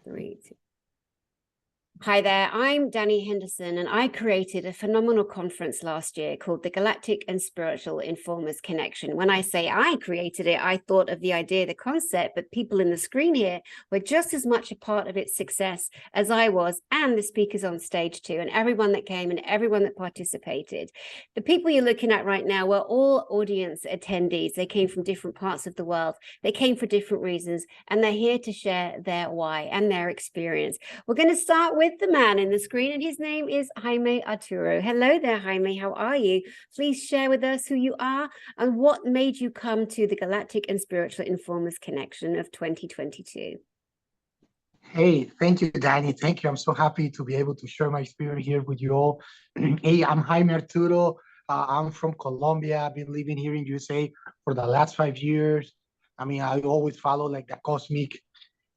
3, 2. Hi there, I'm Danny Henderson, and I created a phenomenal conference last year called the Galactic and Spiritual Informers Connection. When I say I created it, I thought of the idea, the concept, but people in the screen here were just as much a part of its success as I was, and the speakers on stage too, and everyone that came and everyone that participated. The people you're looking at right now were all audience attendees. They came from different parts of the world. They came for different reasons, and they're here to share their why and their experience. We're going to start with the man in the screen, and his name is Jaime Arturo. Hello there, Jaime. How are you? Please share with us who you are and what made you come to the Galactic and Spiritual Informers Connection of 2022. Hey, thank you, Danny. Thank you. I'm so happy to be able to share my experience here with you all. Hey, I'm Jaime Arturo. I'm from Colombia. I've been living here in USA for the last 5 years. I mean, I always follow like the cosmic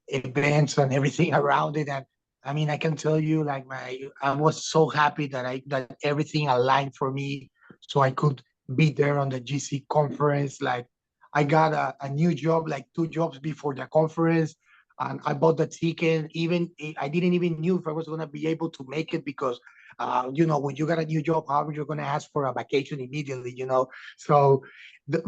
events and everything around it. And I mean, I can tell you, like I was so happy that everything aligned for me, so I could be there on the GC conference. Like I got a new job, like 2 jobs before the conference, and I bought the ticket. Even I didn't even knew if I was gonna be able to make it because, when you got a new job, how you're gonna ask for a vacation immediately. So,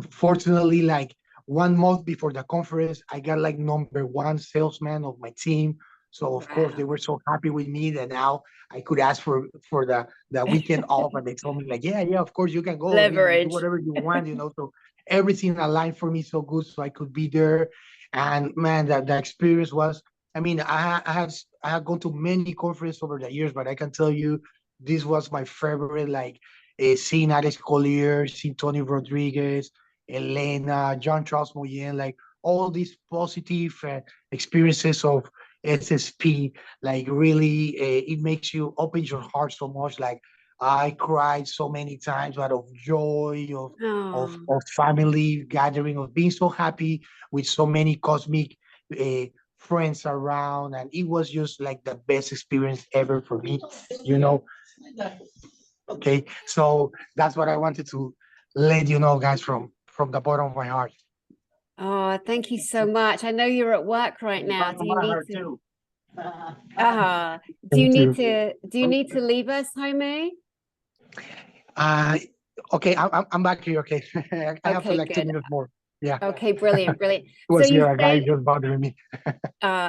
fortunately, like 1 month before the conference, I got like #1 salesman of my team. So of course they were so happy with me that now I could ask for the weekend off, and they told me like, yeah, of course you can go. Leverage. Do whatever you want. So everything aligned for me so good, so I could be there. And man, that the experience was. I mean, I had gone to many conferences over the years, but I can tell you this was my favorite. Like seeing Alex Collier, seeing Tony Rodriguez, Elena, John Charles Moyen, like all these positive experiences of SSP, like really, it makes you open your heart so much. Like I cried so many times out of joy, of family gathering, of being so happy with so many cosmic friends around, and it was just like the best experience ever for me. Okay, so that's what I wanted to let you know, guys, from the bottom of my heart. Oh, thank you so much. I know you're at work right now. Do you need to? Do you need to leave us, Jaime? Okay, I'm back here. Okay, I have like good. 2 minutes more. Yeah. Okay, brilliant. Was so here a guy just bothering me.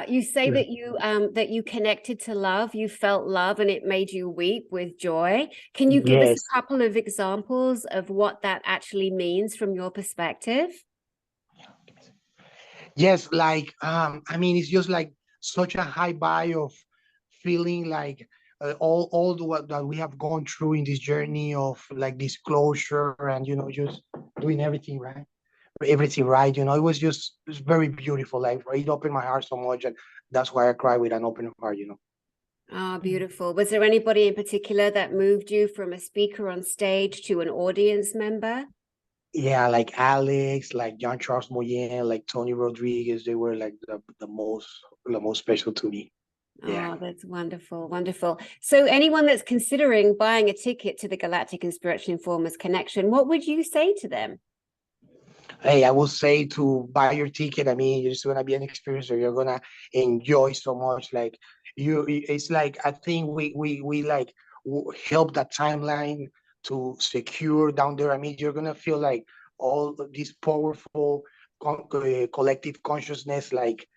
You say that you connected to love, you felt love, and it made you weep with joy. Can you give us a couple of examples of what that actually means from your perspective? Yes, like I mean, it's just like such a high vibe of feeling like all the what that we have gone through in this journey of like disclosure and just doing everything right. It was very beautiful. Like it opened my heart so much, and that's why I cry with an open heart. Ah, beautiful. Was there anybody in particular that moved you from a speaker on stage to an audience member? Yeah, like Alex, like John Charles Moyen, like Tony Rodriguez. They were like the most special to me. Yeah. Oh, that's wonderful. Wonderful. So anyone that's considering buying a ticket to the Galactic and Spiritual Informers Connection, what would you say to them? Hey, I will say to buy your ticket. I mean, it's gonna be an experience that you're gonna enjoy so much. Like it's like I think we like help that timeline to secure down there. I mean, you're gonna feel like all of this powerful collective consciousness, like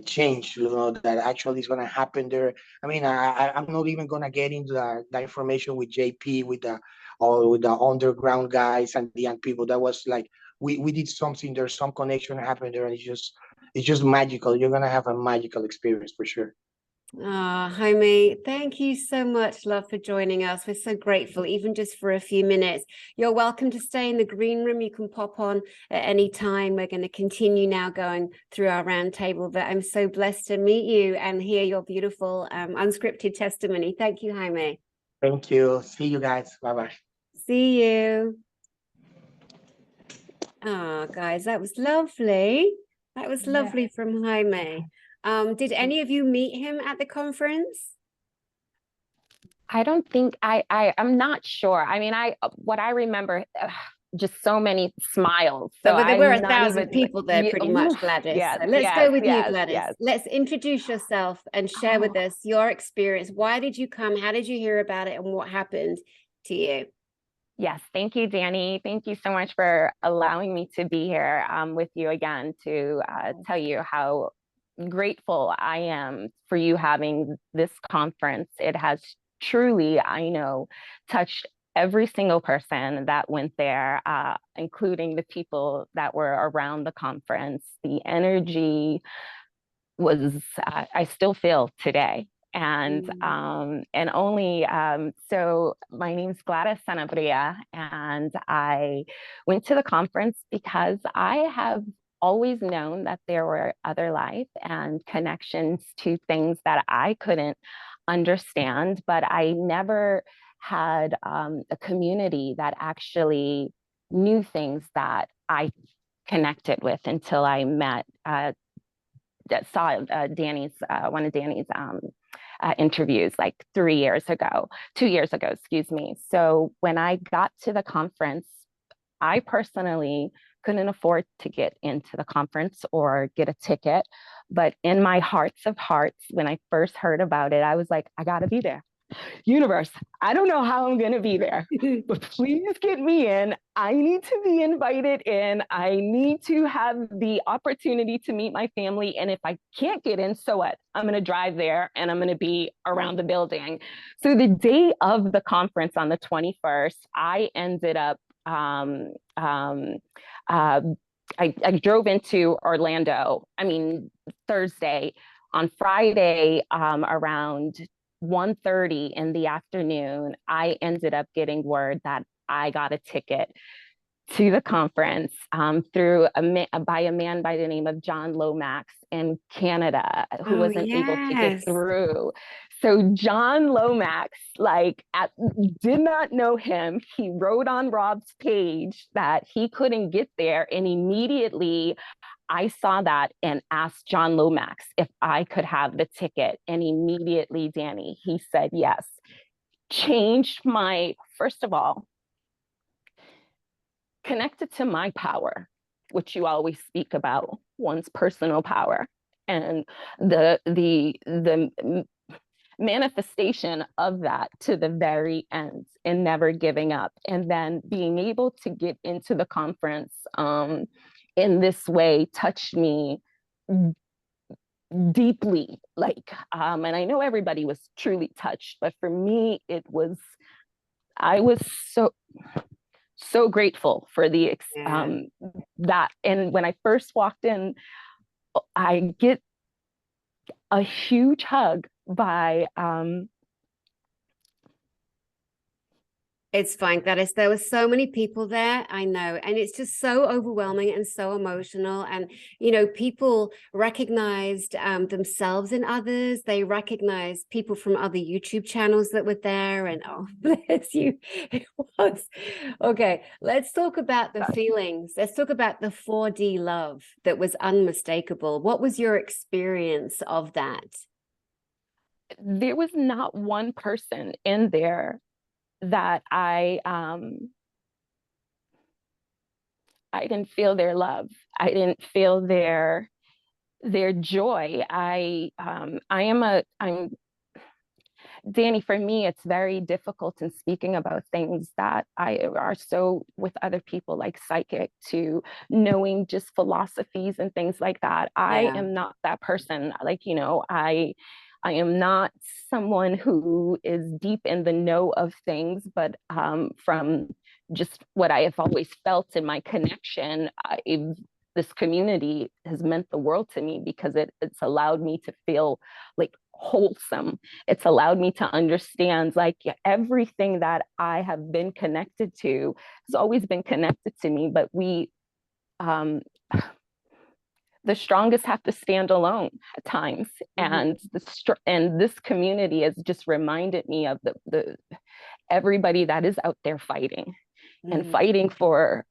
change, that actually is gonna happen there. I mean, I'm not even gonna get into the information with JP, with the underground guys and the young people. That was like we did something. There's some connection happened there, and it's just magical. You're gonna have a magical experience for sure. Jaime, thank you so much, love, for joining us. We're so grateful, even just for a few minutes. You're welcome to stay in the green room. You can pop on at any time. We're going to continue now going through our roundtable, but I'm so blessed to meet you and hear your beautiful unscripted testimony. Thank you, Jaime. Thank you. See you guys. Bye-bye. See you. Oh, guys, that was lovely. That was lovely from Jaime. Did any of you meet him at the conference? I don't think I'm not sure. I mean, what I remember, just so many smiles. So But there were I'm not 1,000 even people there pretty much, Gladys. yes, So let's yes, go with you, yes, Gladys. yes. Let's introduce yourself and share with us your experience. Why did you come? How did you hear about it? And what happened to you? Yes, thank you, Danny. Thank you so much for allowing me to be here with you again to tell you how grateful I am for you having this conference. It has truly, I know, touched every single person that went there, including the people that were around the conference. The energy was, I still feel today. And only so my name's Gladys Sanabria, and I went to the conference because I have always known that there were other life and connections to things that I couldn't understand, but I never had a community that actually knew things that I connected with until I met that saw Danny's one of Danny's interviews like 2 years ago, excuse me. So when I got to the conference, I personally couldn't afford to get into the conference or get a ticket. But in my hearts of hearts, when I first heard about it, I was like, I gotta be there. Universe, I don't know how I'm going to be there, but please get me in. I need to be invited in. I need to have the opportunity to meet my family. And if I can't get in, so what? I'm going to drive there and I'm going to be around the building. So the day of the conference on the 21st, I ended up, I drove into Orlando, Thursday. On Friday, around 1:30 in the afternoon, I ended up getting word that I got a ticket to the conference by a man by the name of John Lomax in Canada, who wasn't able to get through. So John Lomax, did not know him. He wrote on Rob's page that he couldn't get there, and immediately I saw that and asked John Lomax if I could have the ticket. And immediately, Danny, he said yes. Changed first of all, connected to my power, which you always speak about, one's personal power, and the manifestation of that to the very end, and never giving up, and then being able to get into the conference in this way touched me deeply. And I know everybody was truly touched, but for me, I was so grateful for that. And when I first walked in, I get a huge hug by It's fine, Gladys. There were so many people there, I know, and it's just so overwhelming and so emotional. And, people recognized themselves in others. They recognized people from other YouTube channels that were there. And oh, bless you, it was. Okay, let's talk about the feelings. Let's talk about the 4D love that was unmistakable. What was your experience of that? There was not one person in there that I didn't feel their love. I didn't feel their joy. I'm Danny, for me, it's very difficult in speaking about things that are so with other people, like psychic, to knowing just philosophies and things like that. I am not that person. I am not someone who is deep in the know of things, but from just what I have always felt in my connection, this community has meant the world to me because it's allowed me to feel like wholesome. It's allowed me to understand everything that I have been connected to has always been connected to me, but the strongest have to stand alone at times. And this community has just reminded me of the everybody that is out there fighting and fighting for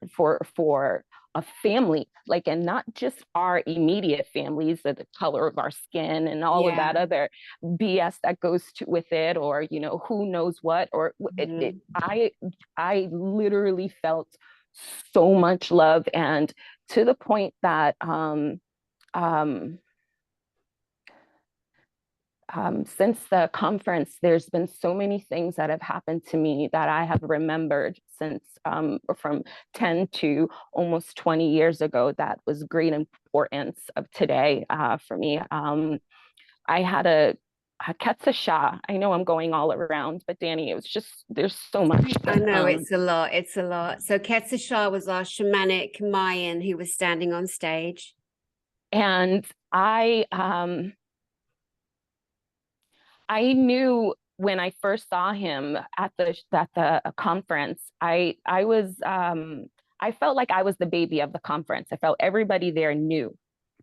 a family, and not just our immediate families, the color of our skin and all of that other BS that goes with it, or who knows what, or I literally felt so much love, and to the point that since the conference, there's been so many things that have happened to me that I have remembered since from 10 to almost 20 years ago that was great importance of today for me. I had a Ketsa Shah. I know I'm going all around, but Danny, it was just, there's so much. I know, it's a lot. It's a lot. So Ketsa Shah was our shamanic Mayan who was standing on stage. And I knew when I first saw him at the conference, I felt like I was the baby of the conference. I felt everybody there knew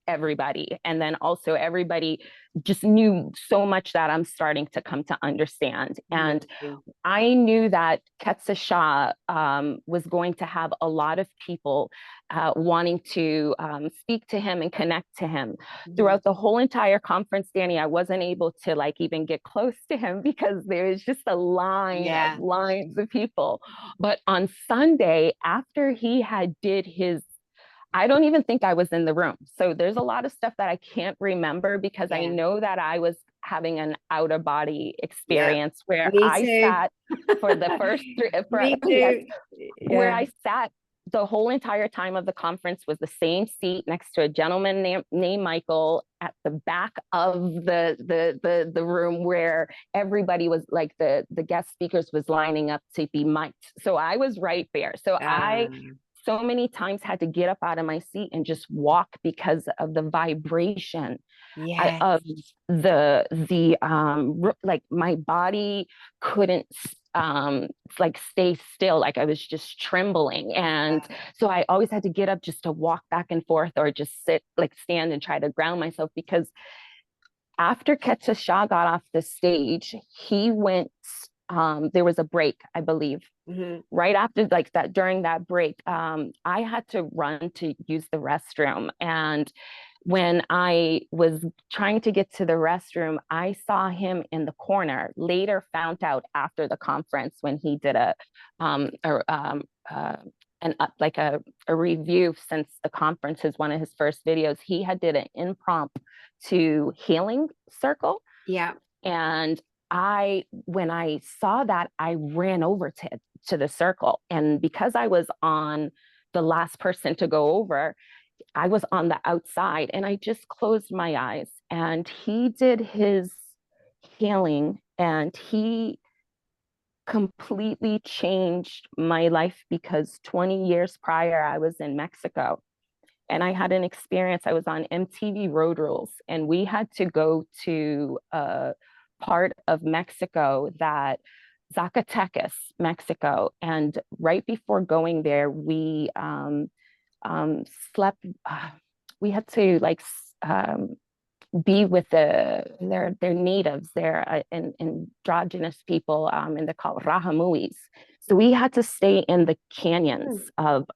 everybody. And then also everybody just knew so much that I'm starting to come to understand. And I knew that Ketsa Shah was going to have a lot of people wanting to speak to him and connect to him. Throughout the whole entire conference, Danny, I wasn't able to like even get close to him because there was just a line of lines of people. But on Sunday, after he had did his, I don't even think I was in the room. So there's a lot of stuff that I can't remember because I know that I was having an out of body experience where I sat for the first where I sat the whole entire time of the conference was the same seat next to a gentleman named Michael at the back of the room where everybody was like the guest speakers was lining up to be mic'd. So I was right there. So I so many times had to get up out of my seat and just walk because of the vibration of like my body couldn't like stay still, like I was just trembling. And so I always had to get up just to walk back and forth or just sit, like stand and try to ground myself, because after Ketsa Shah got off the stage, he went, there was a break, I believe. Right after like that, during that break, I had to run to use the restroom. And when I was trying to get to the restroom, I saw him in the corner. Later found out after the conference when he did a review, since the conference is one of his first videos, he had did an impromptu healing circle. And when I saw that, I ran over to the circle. And because I was on the last person to go over, I was on the outside and I just closed my eyes and he did his healing and he completely changed my life, because 20 years prior, I was in Mexico and I had an experience. I was on MTV Road Rules and we had to go to a part of Mexico, that Zacatecas, Mexico. And right before going there, we slept, we had to like be with their natives, their androgynous people, and they're called Rajamuis. So we had to stay in the canyons of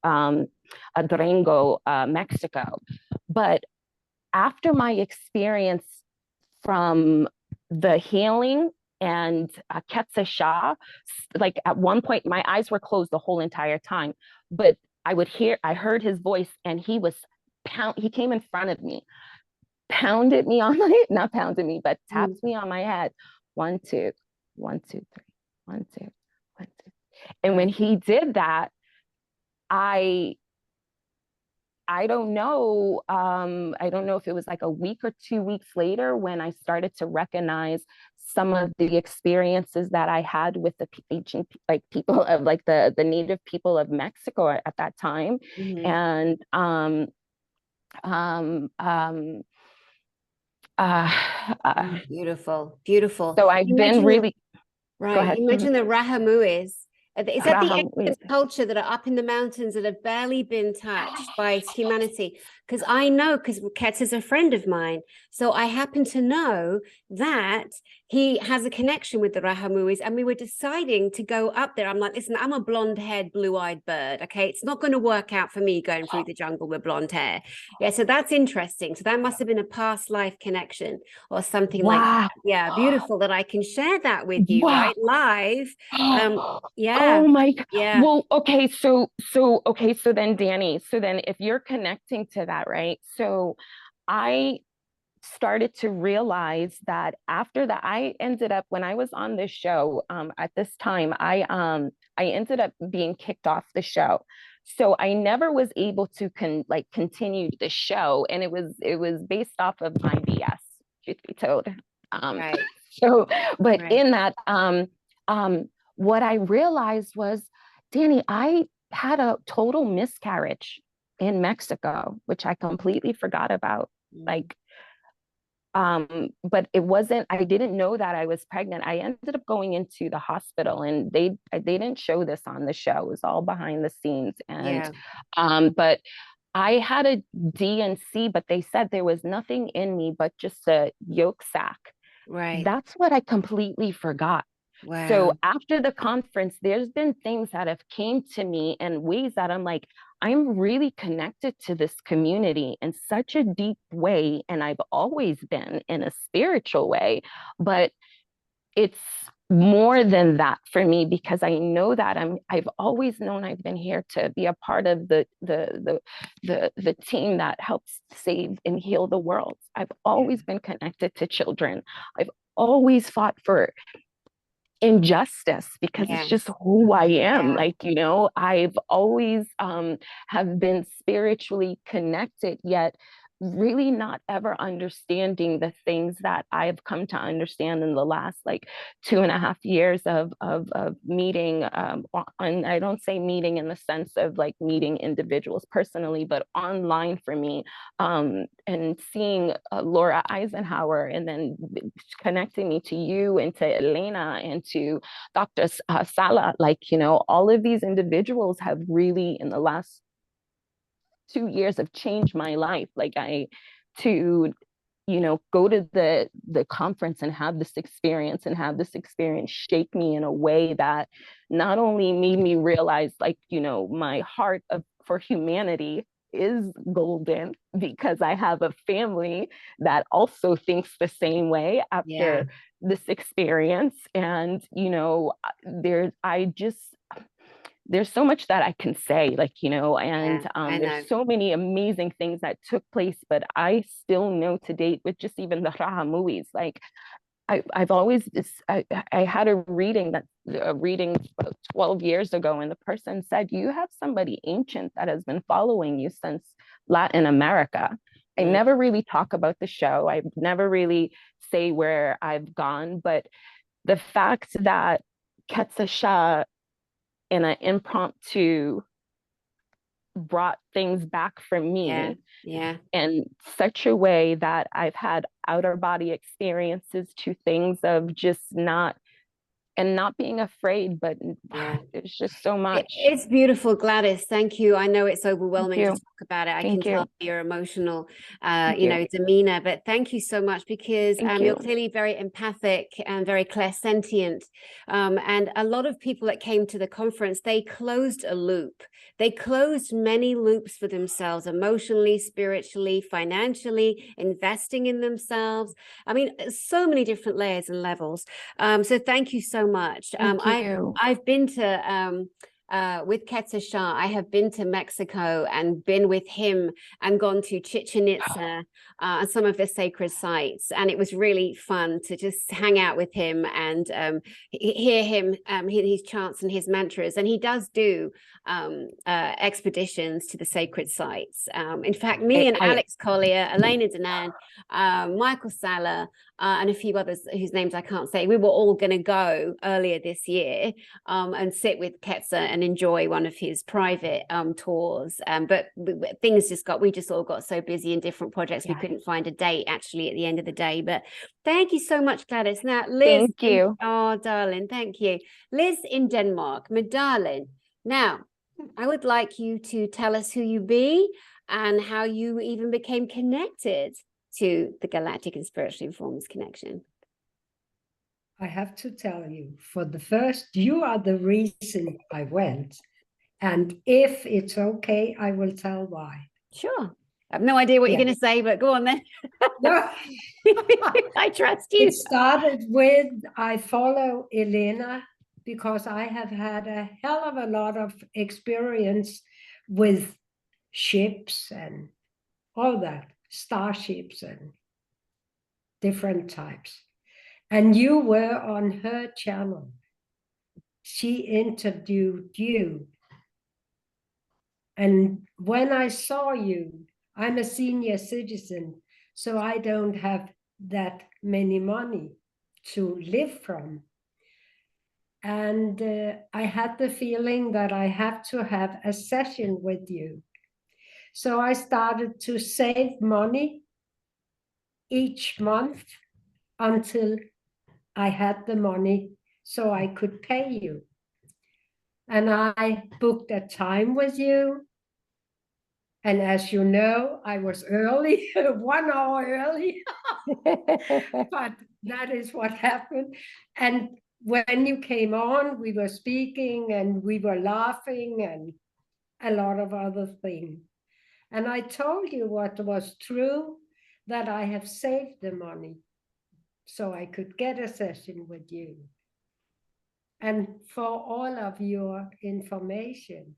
Durango, Mexico. But after my experience from the healing and Ketsa Shah, like at one point my eyes were closed the whole entire time, but I heard his voice and he came in front of me, pounded me on my, not pounded me, but tapped me on my head. 1, 2, 1, 2, 3, 1, 2, 1, 2. And when he did that, I don't know if it was like a week or 2 weeks later when I started to recognize some of the experiences that I had with the ancient like people of like the native people of Mexico at that time. And beautiful. So I've been really right. You mentioned the Rajamuis. Is that the culture that are up in the mountains that have barely been touched by humanity? because I know, because Ketz is a friend of mine. So I happen to know that he has a connection with the Rahamuis, and we were deciding to go up there. I'm like, listen, I'm a blonde-haired, blue-eyed bird. Okay, it's not going to work out for me going through the jungle with blonde hair. Yeah, so that's interesting. So that must have been a past life connection or something like that. Yeah, beautiful that I can share that with you, right? Live. Yeah. Oh my God. Yeah. Well, okay, so then Danny, so then if you're connecting to that, right? So I started to realize that after that, I ended up, when I was on this show, at this time, I ended up being kicked off the show. So I never was able to continue the show, and it was based off of my BS, truth be told. Right. So, but Right. in that, what I realized was, Danny, I had a total miscarriage in Mexico, which I completely forgot about. Like, but it wasn't, I didn't know that I was pregnant. I ended up going into the hospital, and they didn't show this on the show. It was all behind the scenes. And, but I had a D&C, but they said there was nothing in me but just a yolk sac. Right. That's what I completely forgot. Wow. So after the conference, there's been things that have came to me in ways that I'm like, I'm really connected to this community in such a deep way. And I've always been in a spiritual way, but it's more than that for me, because I know that I've always known I've been here to be a part of the team that helps save and heal the world. I've always been connected to children. I've always fought for injustice because it's just who I am. Like, you know, I've always have been spiritually connected, yet really not ever understanding the things that I've come to understand in the last like 2.5 years of meeting and I don't say meeting in the sense of like meeting individuals personally, but online for me, and seeing Laura Eisenhower, and then connecting me to you and to Elena and to Dr. Sala. Like, you know, all of these individuals have really in the last 2 years have changed my life. Like to, you know, go to the conference and have this experience shape me in a way that not only made me realize, like, you know, my heart for humanity is golden, because I have a family that also thinks the same way after this experience. And, you know, there's so much that I can say, like, you know, and there's so many amazing things that took place, but I still know to date with just even the Rahamuis, like I've always, I had a reading about 12 years ago, and the person said, you have somebody ancient that has been following you since Latin America. I never really talk about the show. I never really say where I've gone, but the fact that Quetzalcoatl in an impromptu brought things back for me in such a way that I've had outer body experiences to things of just not being afraid, but it's just so much. It's beautiful, Gladys. Thank you. I know it's overwhelming to talk about it. I can tell your emotional, you know, demeanor, but thank you so much, because you're clearly very empathic and very clairsentient. And a lot of people that came to the conference, they closed a loop. They closed many loops for themselves, emotionally, spiritually, financially, investing in themselves. I mean, so many different layers and levels. So thank you so much. I've been to with Quetzalcoatl, I have been to Mexico and been with him and gone to Chichen Itza and some of the sacred sites, and it was really fun to just hang out with him and hear him his chants and his mantras. And he does do expeditions to the sacred sites. In fact, me and Alex Collier, Elena Danan, Michael Sala, and a few others whose names I can't say, we were all going to go earlier this year and sit with Quetzal and enjoy one of his private tours. But things we just all got so busy in different projects, we couldn't find a date actually at the end of the day. But thank you so much, Gladys. Now, Liz. Thank you. Oh, darling, thank you. Liz in Denmark, my darling. Now, I would like you to tell us who you be, and how you even became connected to the Galactic and Spiritual Informers connection. I have to tell you, for the first, you are the reason I went. And if it's okay, I will tell why. Sure. I have no idea what you're going to say, but go on then. No. I trust you. It started with, I follow Elena because I have had a hell of a lot of experience with ships and all that, starships and different types. And you were on her channel. She interviewed you. And when I saw you, I'm a senior citizen, so I don't have that many money to live from. And I had the feeling that I have to have a session with you. So I started to save money each month until I had the money so I could pay you. And I booked a time with you. And as you know, I was early, 1 hour early, but that is what happened. And when you came on, we were speaking and we were laughing and a lot of other things. And I told you what was true, that I have saved the money so I could get a session with you. And for all of your information,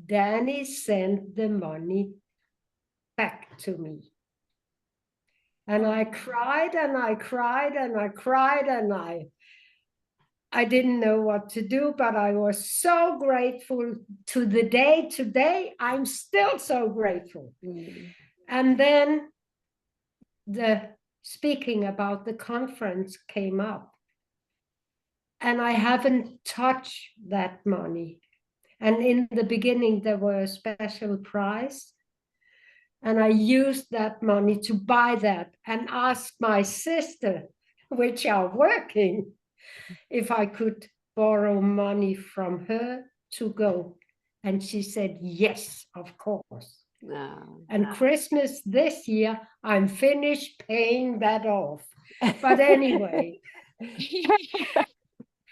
Danny sent the money back to me. And I cried and I cried and I cried and I didn't know what to do, but I was so grateful to the day today. I'm still so grateful. And then the speaking about the conference came up. And I haven't touched that money. And in the beginning, there were a special prize. And I used that money to buy that and asked my sister, which are working, if I could borrow money from her to go. And she said, yes, of course. And Christmas this year, I'm finished paying that off. But anyway,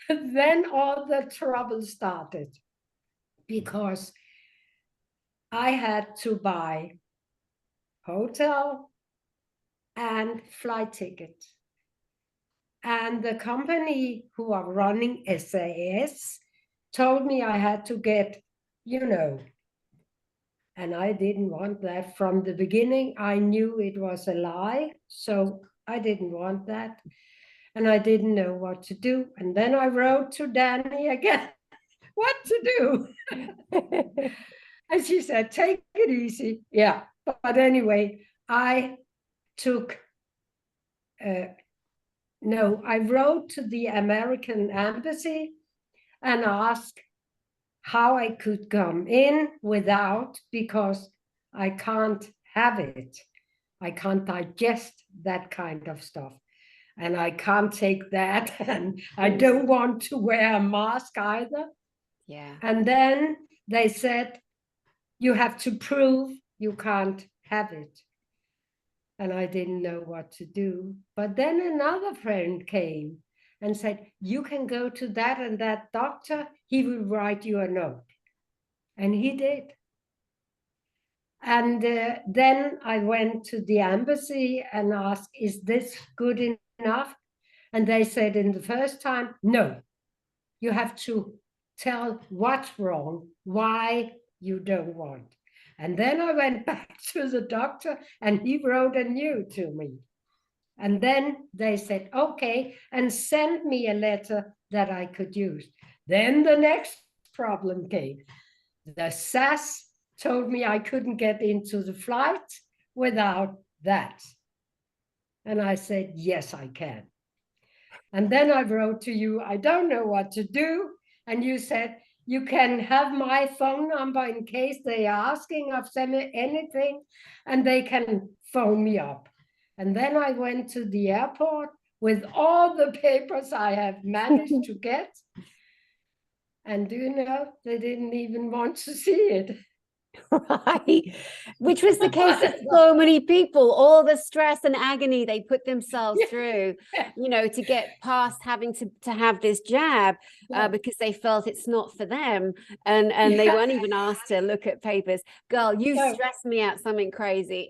then all the trouble started because I had to buy hotel and flight ticket. And the company who are running SAS told me I had to get, and I didn't want that from the beginning. I knew it was a lie, so I didn't want that. And I didn't know what to do. And then I wrote to Danny again, what to do? And she said, take it easy. Yeah, but anyway, I took, I wrote to the American embassy and asked how I could come in without, because I can't have it. I can't digest that kind of stuff. And I can't take that. And I don't want to wear a mask either. Yeah. And then they said, you have to prove you can't have it. And I didn't know what to do. But then another friend came and said, you can go to that and that doctor. He will write you a note. And he did. And then I went to the embassy and asked, is this good enough? And they said in the first time, no, you have to tell what's wrong, why you don't want. And then I went back to the doctor and he wrote a new to me. And then they said, okay, and sent me a letter that I could use. Then the next problem came. The SAS told me I couldn't get into the flight without that. And I said, yes, I can. And then I wrote to you, I don't know what to do. And you said, you can have my phone number in case they are asking of them anything, and they can phone me up. And then I went to the airport with all the papers I have managed to get. And do you know, they didn't even want to see it. Right, which was the case of so many people, all the stress and agony they put themselves through, you know, to get past having to have this jab, because they felt it's not for them, and they weren't even asked to look at papers. Girl, you stressed me out something crazy.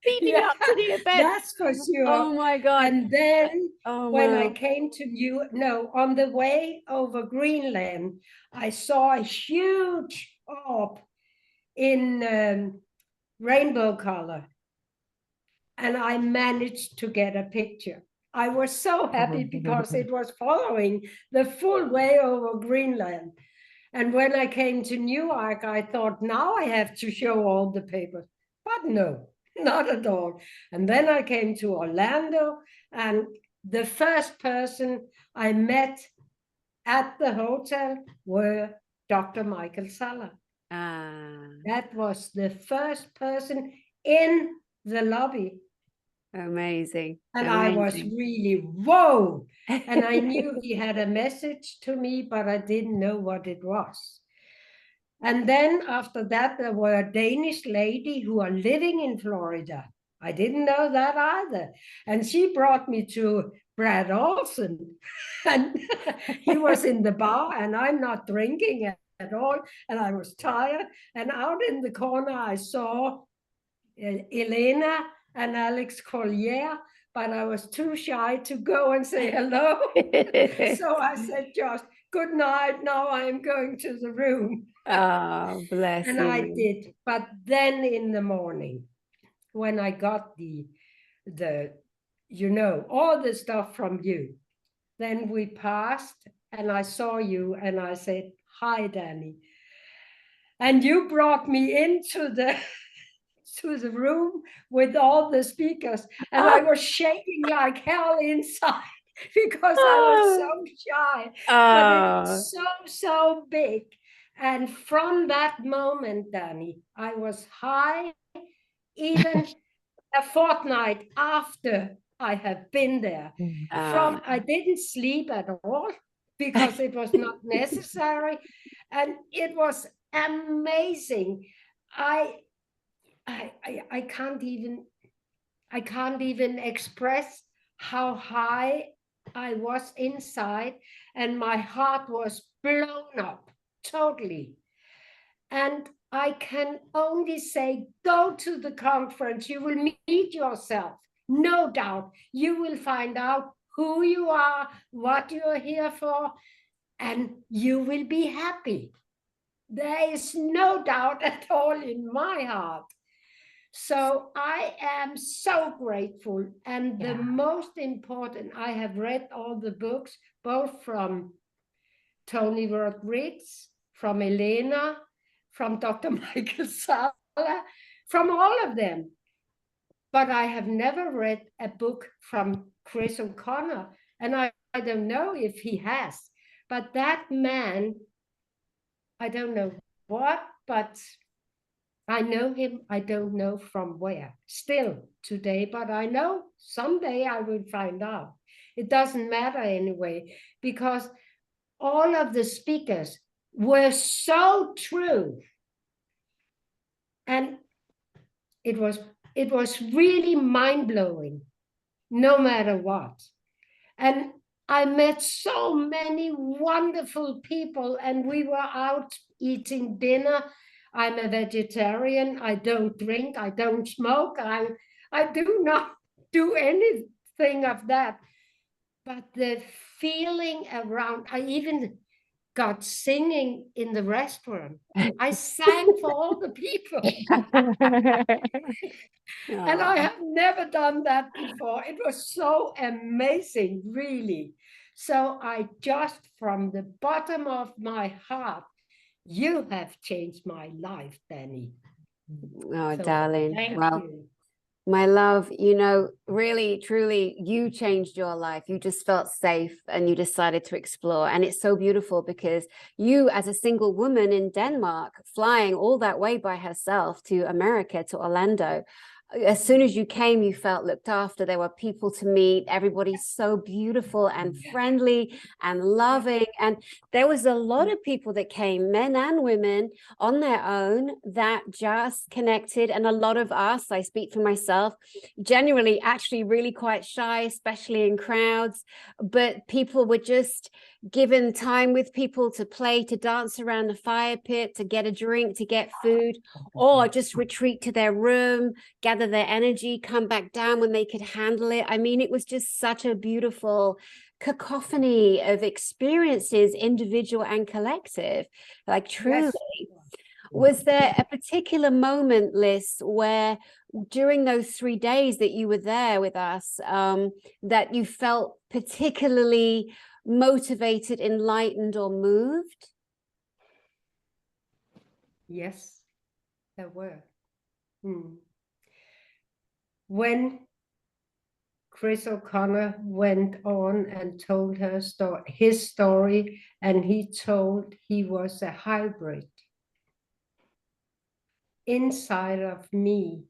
Leading up to the event. That's for sure. Oh my God. And then when wow. I came to on the way over Greenland, I saw a huge orb in rainbow color. And I managed to get a picture. I was so happy because it was following the full way over Greenland. And when I came to Newark, I thought, now I have to show all the papers. But no, not at all. And then I came to Orlando, and the first person I met at the hotel were Dr. Michael Salla. That was the first person in the lobby. Amazing. And amazing. I was really, whoa. And I knew he had a message to me, but I didn't know what it was. And then after that, there were a Danish lady who are living in Florida. I didn't know that either. And she brought me to Brad Olsen. And he was in the bar, and I'm not drinking at all. And I was tired. And out in the corner, I saw Elena and Alex Collier, but I was too shy to go and say hello. So I said just, good night, now I'm going to the room. Oh, bless and you. I did. But then in the morning, when I got the all the stuff from you, then we passed and I saw you and I said, hi, Danny. And you brought me into the room with all the speakers, and I was shaking like hell inside because I was so shy. But it was so big. And from that moment, Danny, I was high even a fortnight after I have been there. I didn't sleep at all because it was not necessary, and it was amazing. I can't even express how high I was inside, and my heart was blown up totally. And I can only say, go to the conference. You will meet yourself. No doubt. You will find out who you are, what you're here for, and you will be happy. There is no doubt at all in my heart. So I am so grateful. And the most important, I have read all the books, both from Tony Rodriguez, from Elena, from Dr. Michael Salla, from all of them. But I have never read a book from Chris O'Connor, and I don't know if he has. But that man, I don't know what, but I know him. I don't know from where still today, but I know someday I will find out. It doesn't matter anyway, because all of the speakers were so true. And it was really mind-blowing, no matter what. And I met so many wonderful people, and we were out eating dinner. I'm a vegetarian. I don't drink. I don't smoke. I do not do anything of that. But the feeling around, I even got singing in the restaurant. I sang for all the people. And I have never done that before. It was so amazing, really. So I just, from the bottom of my heart, you have changed my life, Danny. Oh, so, darling. Thank you. My love, you know, really, truly, you changed your life. You just felt safe and you decided to explore. And it's so beautiful because you, as a single woman in Denmark, flying all that way by herself to America, to Orlando, as soon as you came, you felt looked after. There were people to meet. Everybody's so beautiful and friendly and loving. And there was a lot of people that came, men and women, on their own, that just connected. And a lot of us, I speak for myself, generally actually really quite shy, especially in crowds. But people were just given time with people to play, to dance around the fire pit, to get a drink, to get food, or just retreat to their room, gather their energy, come back down when they could handle it. I mean, it was just such a beautiful cacophony of experiences, individual and collective, like truly. Yes. Was there a particular moment, Liz, where during those 3 days that you were there with us, that you felt particularly motivated, enlightened, or moved? Yes, there were. When Chris O'Connor went on and told his story, and he told he was a hybrid. Inside of me,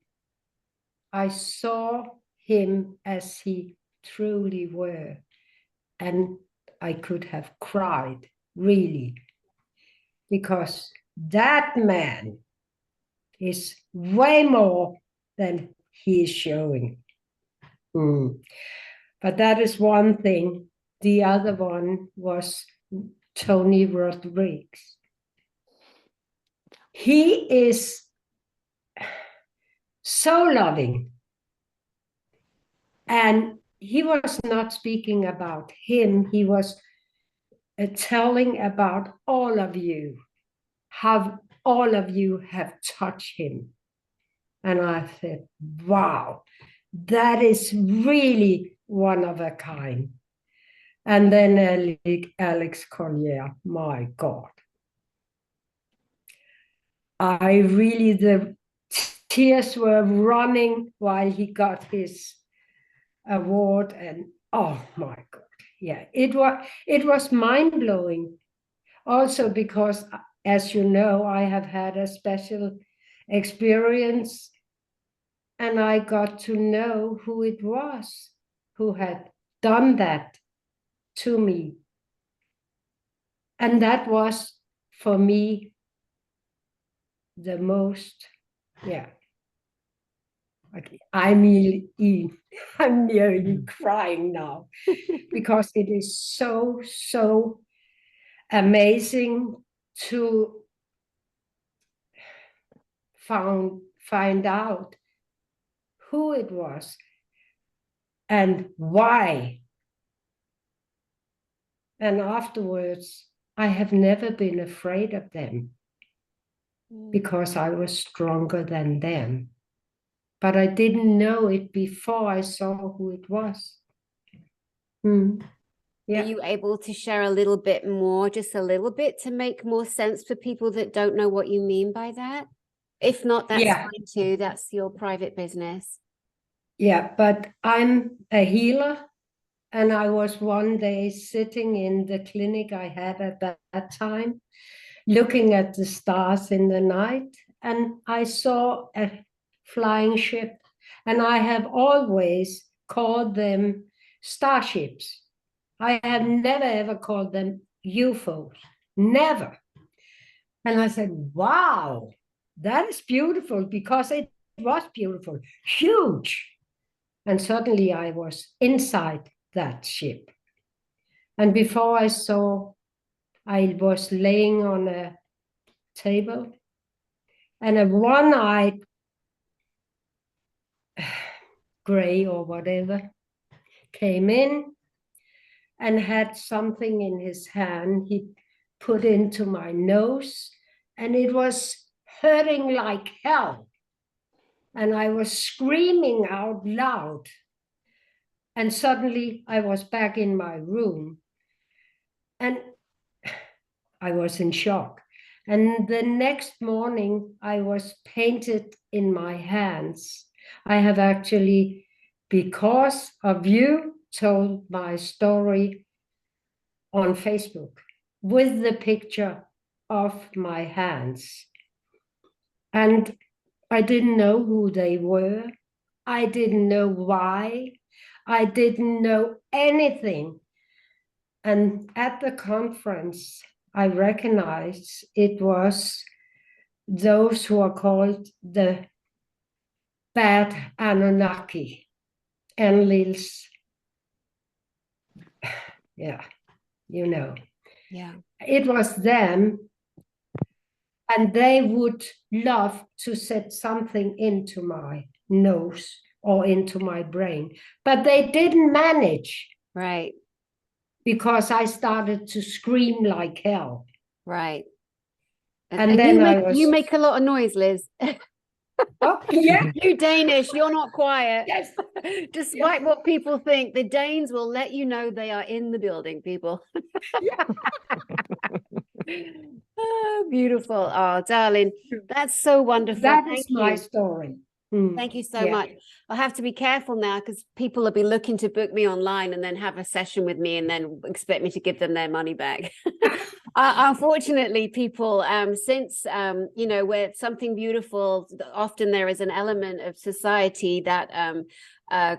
I saw him as he truly were, and I could have cried, really, because that man is way more than he is showing. But that is one thing. The other one was Tony Rodriguez. He is so loving. And he was not speaking about him. He was telling about all of you, how all of you have touched him. And I said, wow, that is really one of a kind. And then Alex Collier, my God. The tears were running while he got his award, and oh my God, yeah, it was mind-blowing. Also because, as you know, I have had a special experience, and I got to know who it was who had done that to me. And that was, for me, the most, I'm nearly crying now because it is so amazing to find out who it was and why. And afterwards, I have never been afraid of them because I was stronger than them. But I didn't know it before I saw who it was. Yeah. Are you able to share a little bit more, just a little bit, to make more sense for people that don't know what you mean by that? If not, that's fine too. That's your private business. Yeah, but I'm a healer, and I was one day sitting in the clinic I had at that time, looking at the stars in the night, and I saw a flying ship, and I have always called them starships. I have never ever called them UFOs, never. And I said, wow, that is beautiful, because it was beautiful, huge. And suddenly I was inside that ship. And before I saw, I was laying on a table, and a one-eyed gray or whatever came in and had something in his hand he put into my nose, and it was hurting like hell. And I was screaming out loud. And suddenly I was back in my room, and I was in shock. And the next morning I was painted in my hands. I have actually, because of you, told my story on Facebook with the picture of my hands. And I didn't know who they were. I didn't know why. I didn't know anything. And at the conference, I recognized it was those who are called the bad Anunnaki, Enlil's, yeah, you know. Yeah. It was them, and they would love to set something into my nose or into my brain, but they didn't manage. Right. Because I started to scream like hell. Right. And then you make a lot of noise, Liz. Oh, yeah. You Danish, you're not quiet. Yes. Despite what people think, the Danes will let you know they are in the building, people. Yeah. Oh, beautiful. Oh, darling. That's so wonderful. That Thank is my you. story. Thank you so much. I'll have to be careful now because people will be looking to book me online and then have a session with me and then expect me to give them their money back. Unfortunately, people, since, you know, where something beautiful, often there is an element of society that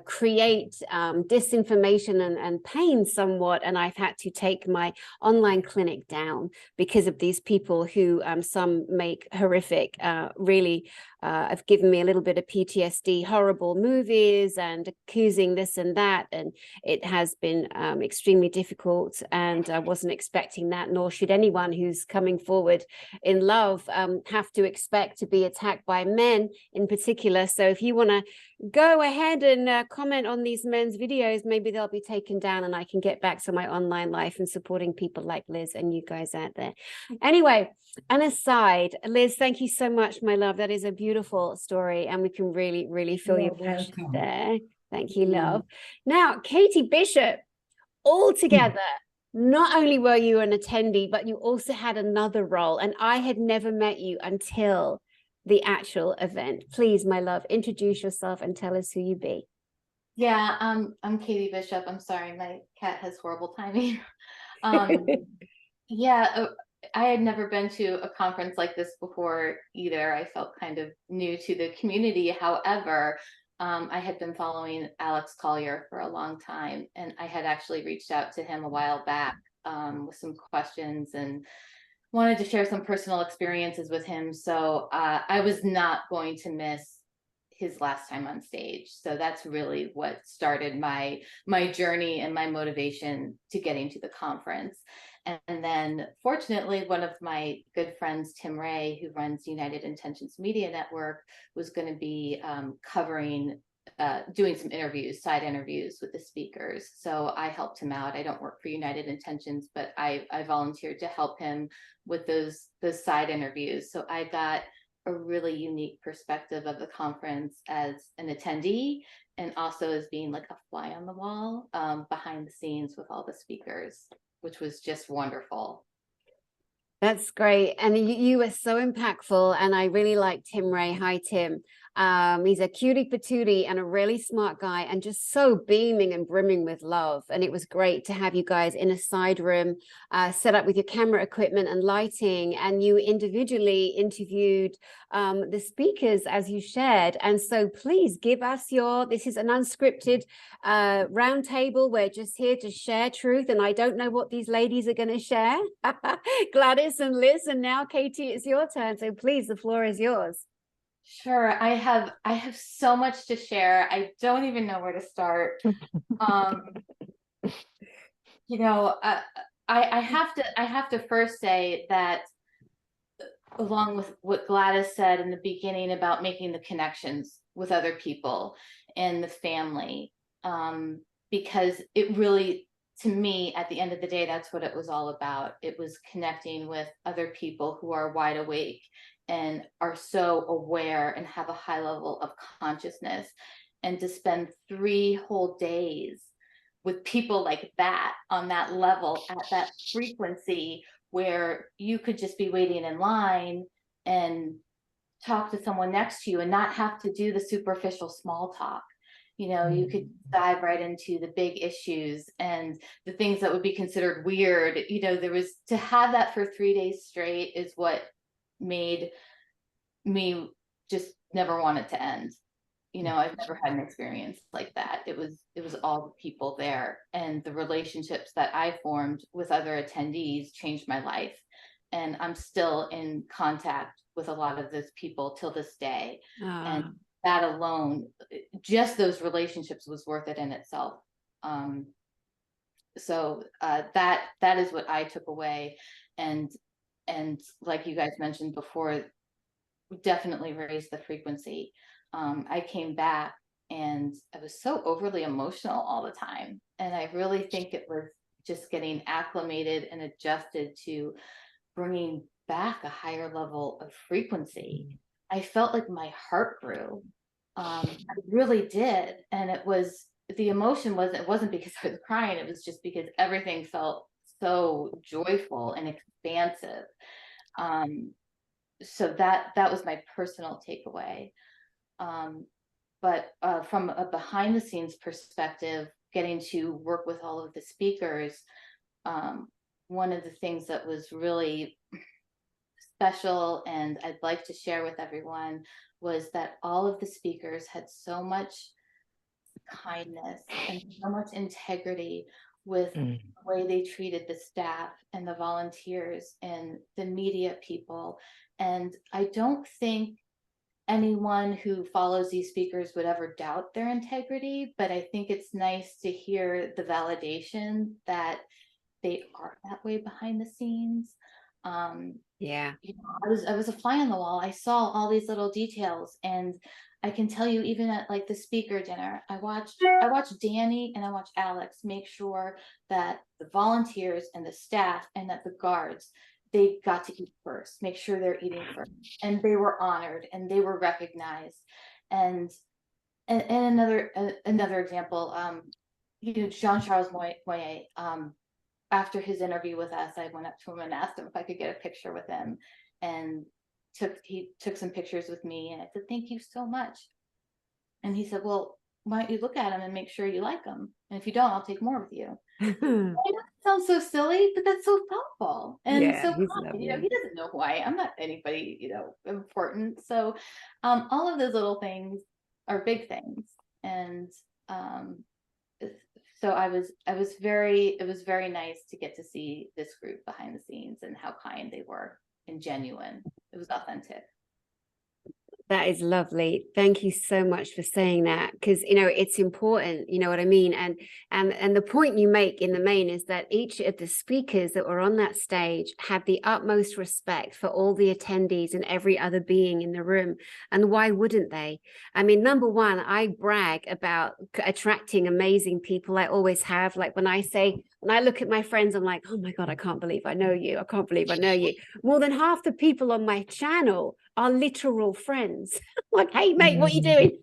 create disinformation and pain somewhat. And I've had to take my online clinic down because of these people who some make horrific, really have given me a little bit of PTSD, horrible movies and accusing this and that. And it has been extremely difficult. And I wasn't expecting that, nor should anyone who's coming forward in love have to expect to be attacked by men in particular. So if you want to go ahead and comment on these men's videos, maybe they'll be taken down and I can get back to my online life and supporting people like Liz and you guys out there. Anyway, an aside, Liz, thank you so much, my love. That is a beautiful story and we can really, really feel your passion there. Thank you, love. Now, Katie Bishop, all together, not only were you an attendee, but you also had another role and I had never met you until the actual event. Please, my love, introduce yourself and tell us who you be. Yeah, I'm Katie Bishop. I'm sorry, my cat has horrible timing. Yeah, I had never been to a conference like this before either. I felt kind of new to the community. However, I had been following Alex Collier for a long time, and I had actually reached out to him a while back with some questions and wanted to share some personal experiences with him. So I was not going to miss his last time on stage. So that's really what started my journey and my motivation to getting to the conference. And then fortunately, one of my good friends, Tim Ray, who runs United Intentions Media Network, was going to be covering doing some interviews, side interviews with the speakers. So I helped him out. I don't work for United Intentions, but I volunteered to help him with those side interviews. So I got a really unique perspective of the conference as an attendee and also as being like a fly on the wall behind the scenes with all the speakers, which was just wonderful. That's great. And you were so impactful. And I really like Tim Ray. Hi, Tim. He's a cutie patootie and a really smart guy and just so beaming and brimming with love. And it was great to have you guys in a side room, set up with your camera equipment and lighting. And you individually interviewed the speakers as you shared. And so please give us this is an unscripted round table. We're just here to share truth. And I don't know what these ladies are going to share. Gladys and Liz, and now Katie, it's your turn. So please, the floor is yours. Sure. I have so much to share. I don't even know where to start. You know, I have to first say that along with what Gladys said in the beginning about making the connections with other people and the family, because it really, to me, at the end of the day, that's what it was all about. It was connecting with other people who are wide awake and are so aware and have a high level of consciousness. And to spend 3 whole days with people like that on that level at that frequency where you could just be waiting in line and talk to someone next to you and not have to do the superficial small talk. You know, you could dive right into the big issues and the things that would be considered weird. You know, there was, to have that for 3 days straight is what made me just never want it to end. you know, I've never had an experience like that. It was all the people there, and the relationships that I formed with other attendees changed my life. And I'm still in contact with a lot of those people till this day. And that alone, just those relationships was worth it in itself. So that is what I took away. And like you guys mentioned before, definitely raised the frequency. I came back and I was so overly emotional all the time. And I really think it was just getting acclimated and adjusted to bringing back a higher level of frequency. I felt like my heart grew. I really did. And the emotion wasn't because I was crying. It was just because everything felt so joyful and expansive. So that was my personal takeaway. But from a behind the scenes perspective, getting to work with all of the speakers, one of the things that was really special and I'd like to share with everyone was that all of the speakers had so much kindness and so much integrity with the way they treated the staff and the volunteers and the media people. And I don't think anyone who follows these speakers would ever doubt their integrity, but I think it's nice to hear the validation that they are that way behind the scenes. Yeah, you know, I was a fly on the wall. I saw all these little details, and I can tell you, even at like the speaker dinner, I watched Danny and I watched Alex make sure that the volunteers and the staff and that the guards, they got to eat first, make sure they're eating first, and they were honored and they were recognized. And another example, you know, Jean-Charles Moyer, after his interview with us, I went up to him and asked him if I could get a picture with him, and he took some pictures with me, and I said, thank you so much. And he said, well, why don't you look at them and make sure you like them? And if you don't, I'll take more with you. I know it sounds so silly, but that's so thoughtful and yeah, so he's kind. You know, lovely. he doesn't know who I am. I'm not anybody, you know, important. So all of those little things are big things. And so it was very nice to get to see this group behind the scenes and how kind they were and genuine. It was authentic. That is lovely. Thank you so much for saying that, because you know it's important, you know what I mean? And the point you make in the main is that each of the speakers that were on that stage had the utmost respect for all the attendees and every other being in the room. And why wouldn't they? I mean, number one, I brag about attracting amazing people. I always have. Like when I look at my friends, I'm like, oh my God, I can't believe I know you. I can't believe I know you. More than half the people on my channel are literal friends. Like, hey mate, what are you doing?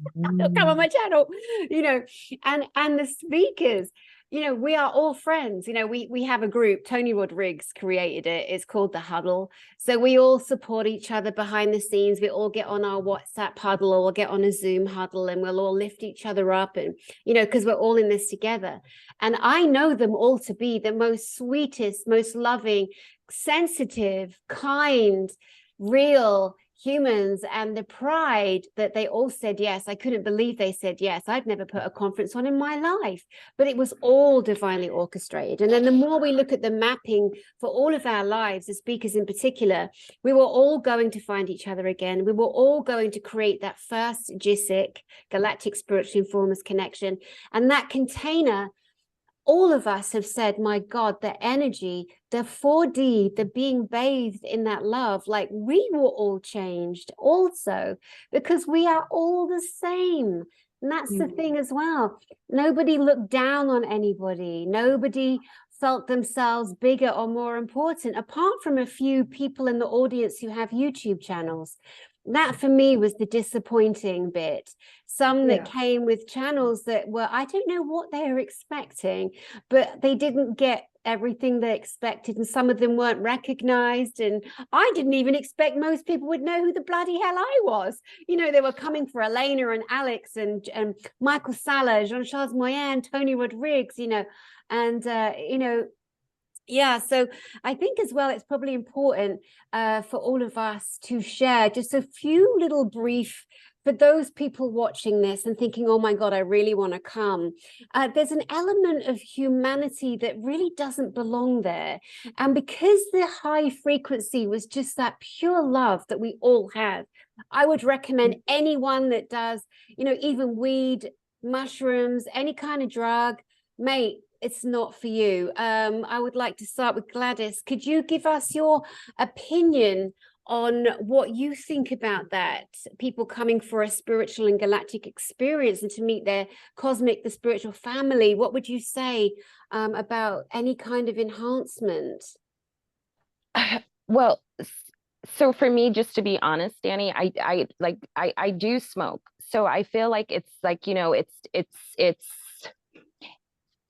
Come on my channel, you know. And the speakers, you know, we are all friends. You know, we have a group, Tony Rodriguez created it. It's called The Huddle. So we all support each other behind the scenes. We all get on our WhatsApp huddle, or we'll get on a Zoom huddle, and we'll all lift each other up, and you know, because we're all in this together. And I know them all to be the most sweetest, most loving, sensitive, kind, real humans. And the pride that they all said yes. I couldn't believe they said yes. I'd never put a conference on in my life, but it was all divinely orchestrated. And then the more we look at the mapping for all of our lives, the speakers in particular, we were all going to find each other again. We were all going to create that first GISIC, Galactic Spiritual Informers Connection. And that container, all of us have said, my God, the energy, the 4D, the being bathed in that love, like we were all changed also, because we are all the same. And that's the thing as well. Nobody looked down on anybody. Nobody felt themselves bigger or more important, apart from a few people in the audience who have YouTube channels. That for me was the disappointing bit. Some that came with channels that were, I don't know what they were expecting, but they didn't get everything they expected, and some of them weren't recognized. And I didn't even expect most people would know who the bloody hell I was. You know, they were coming for Elena and Alex and Michael Sala, Jean-Charles Moyen, Tony Rodriguez, you know, and you know, yeah, so I think as well, it's probably important for all of us to share just a few little brief for those people watching this and thinking, oh my God, I really want to come, there's an element of humanity that really doesn't belong there. And because the high frequency was just that pure love that we all have, I would recommend anyone that does, you know, even weed, mushrooms, any kind of drug, mate, it's not for you. I would like to start with Gladys. Could you give us your opinion on what you think about that? People coming for a spiritual and galactic experience and to meet their cosmic, the spiritual family. What would you say about any kind of enhancement? Well, so for me, just to be honest, Danny, I do smoke. So I feel like it's like, you know,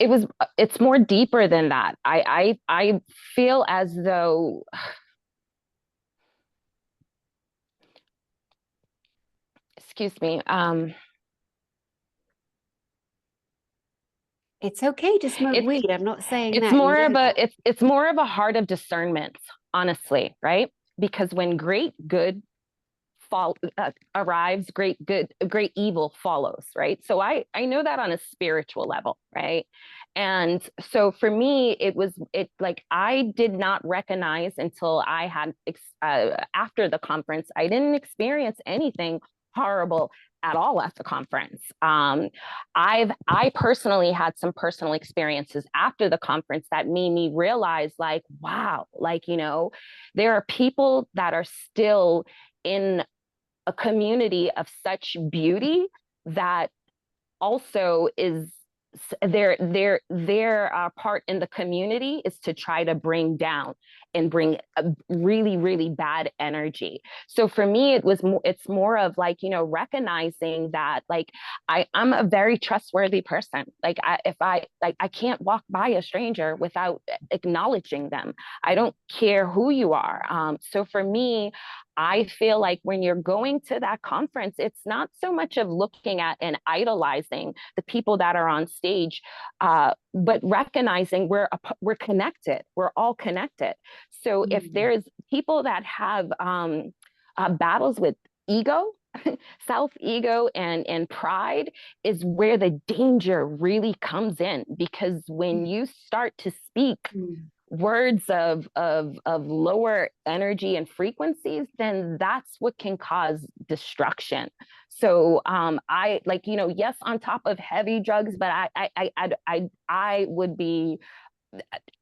it's more deeper than that. I feel as though, excuse me, it's okay to smoke weed. I'm not saying it's that. more of a it's more of a heart of discernment, honestly, right? Because when great good arrives, great evil follows, right? So I know that on a spiritual level, right? And so for me, it like I did not recognize until I had after the conference, I didn't experience anything horrible at all at the conference. I personally had some personal experiences after the conference that made me realize, like, wow, like, you know, there are people that are still in a community of such beauty that also is their part in the community is to try to bring down and bring a really, really bad energy. So for me, it's more of like, you know, recognizing that, like, I'm a very trustworthy person. Like I can't walk by a stranger without acknowledging them. I don't care who you are. So for me, I feel like when you're going to that conference, it's not so much of looking at and idolizing the people that are on stage, but recognizing we're connected. We're all connected. So if there's people that have battles with ego, self-ego and pride is where the danger really comes in, because when you start to speak words of lower energy and frequencies, then that's what can cause destruction. So I, like, you know, yes, on top of heavy drugs, but I would be,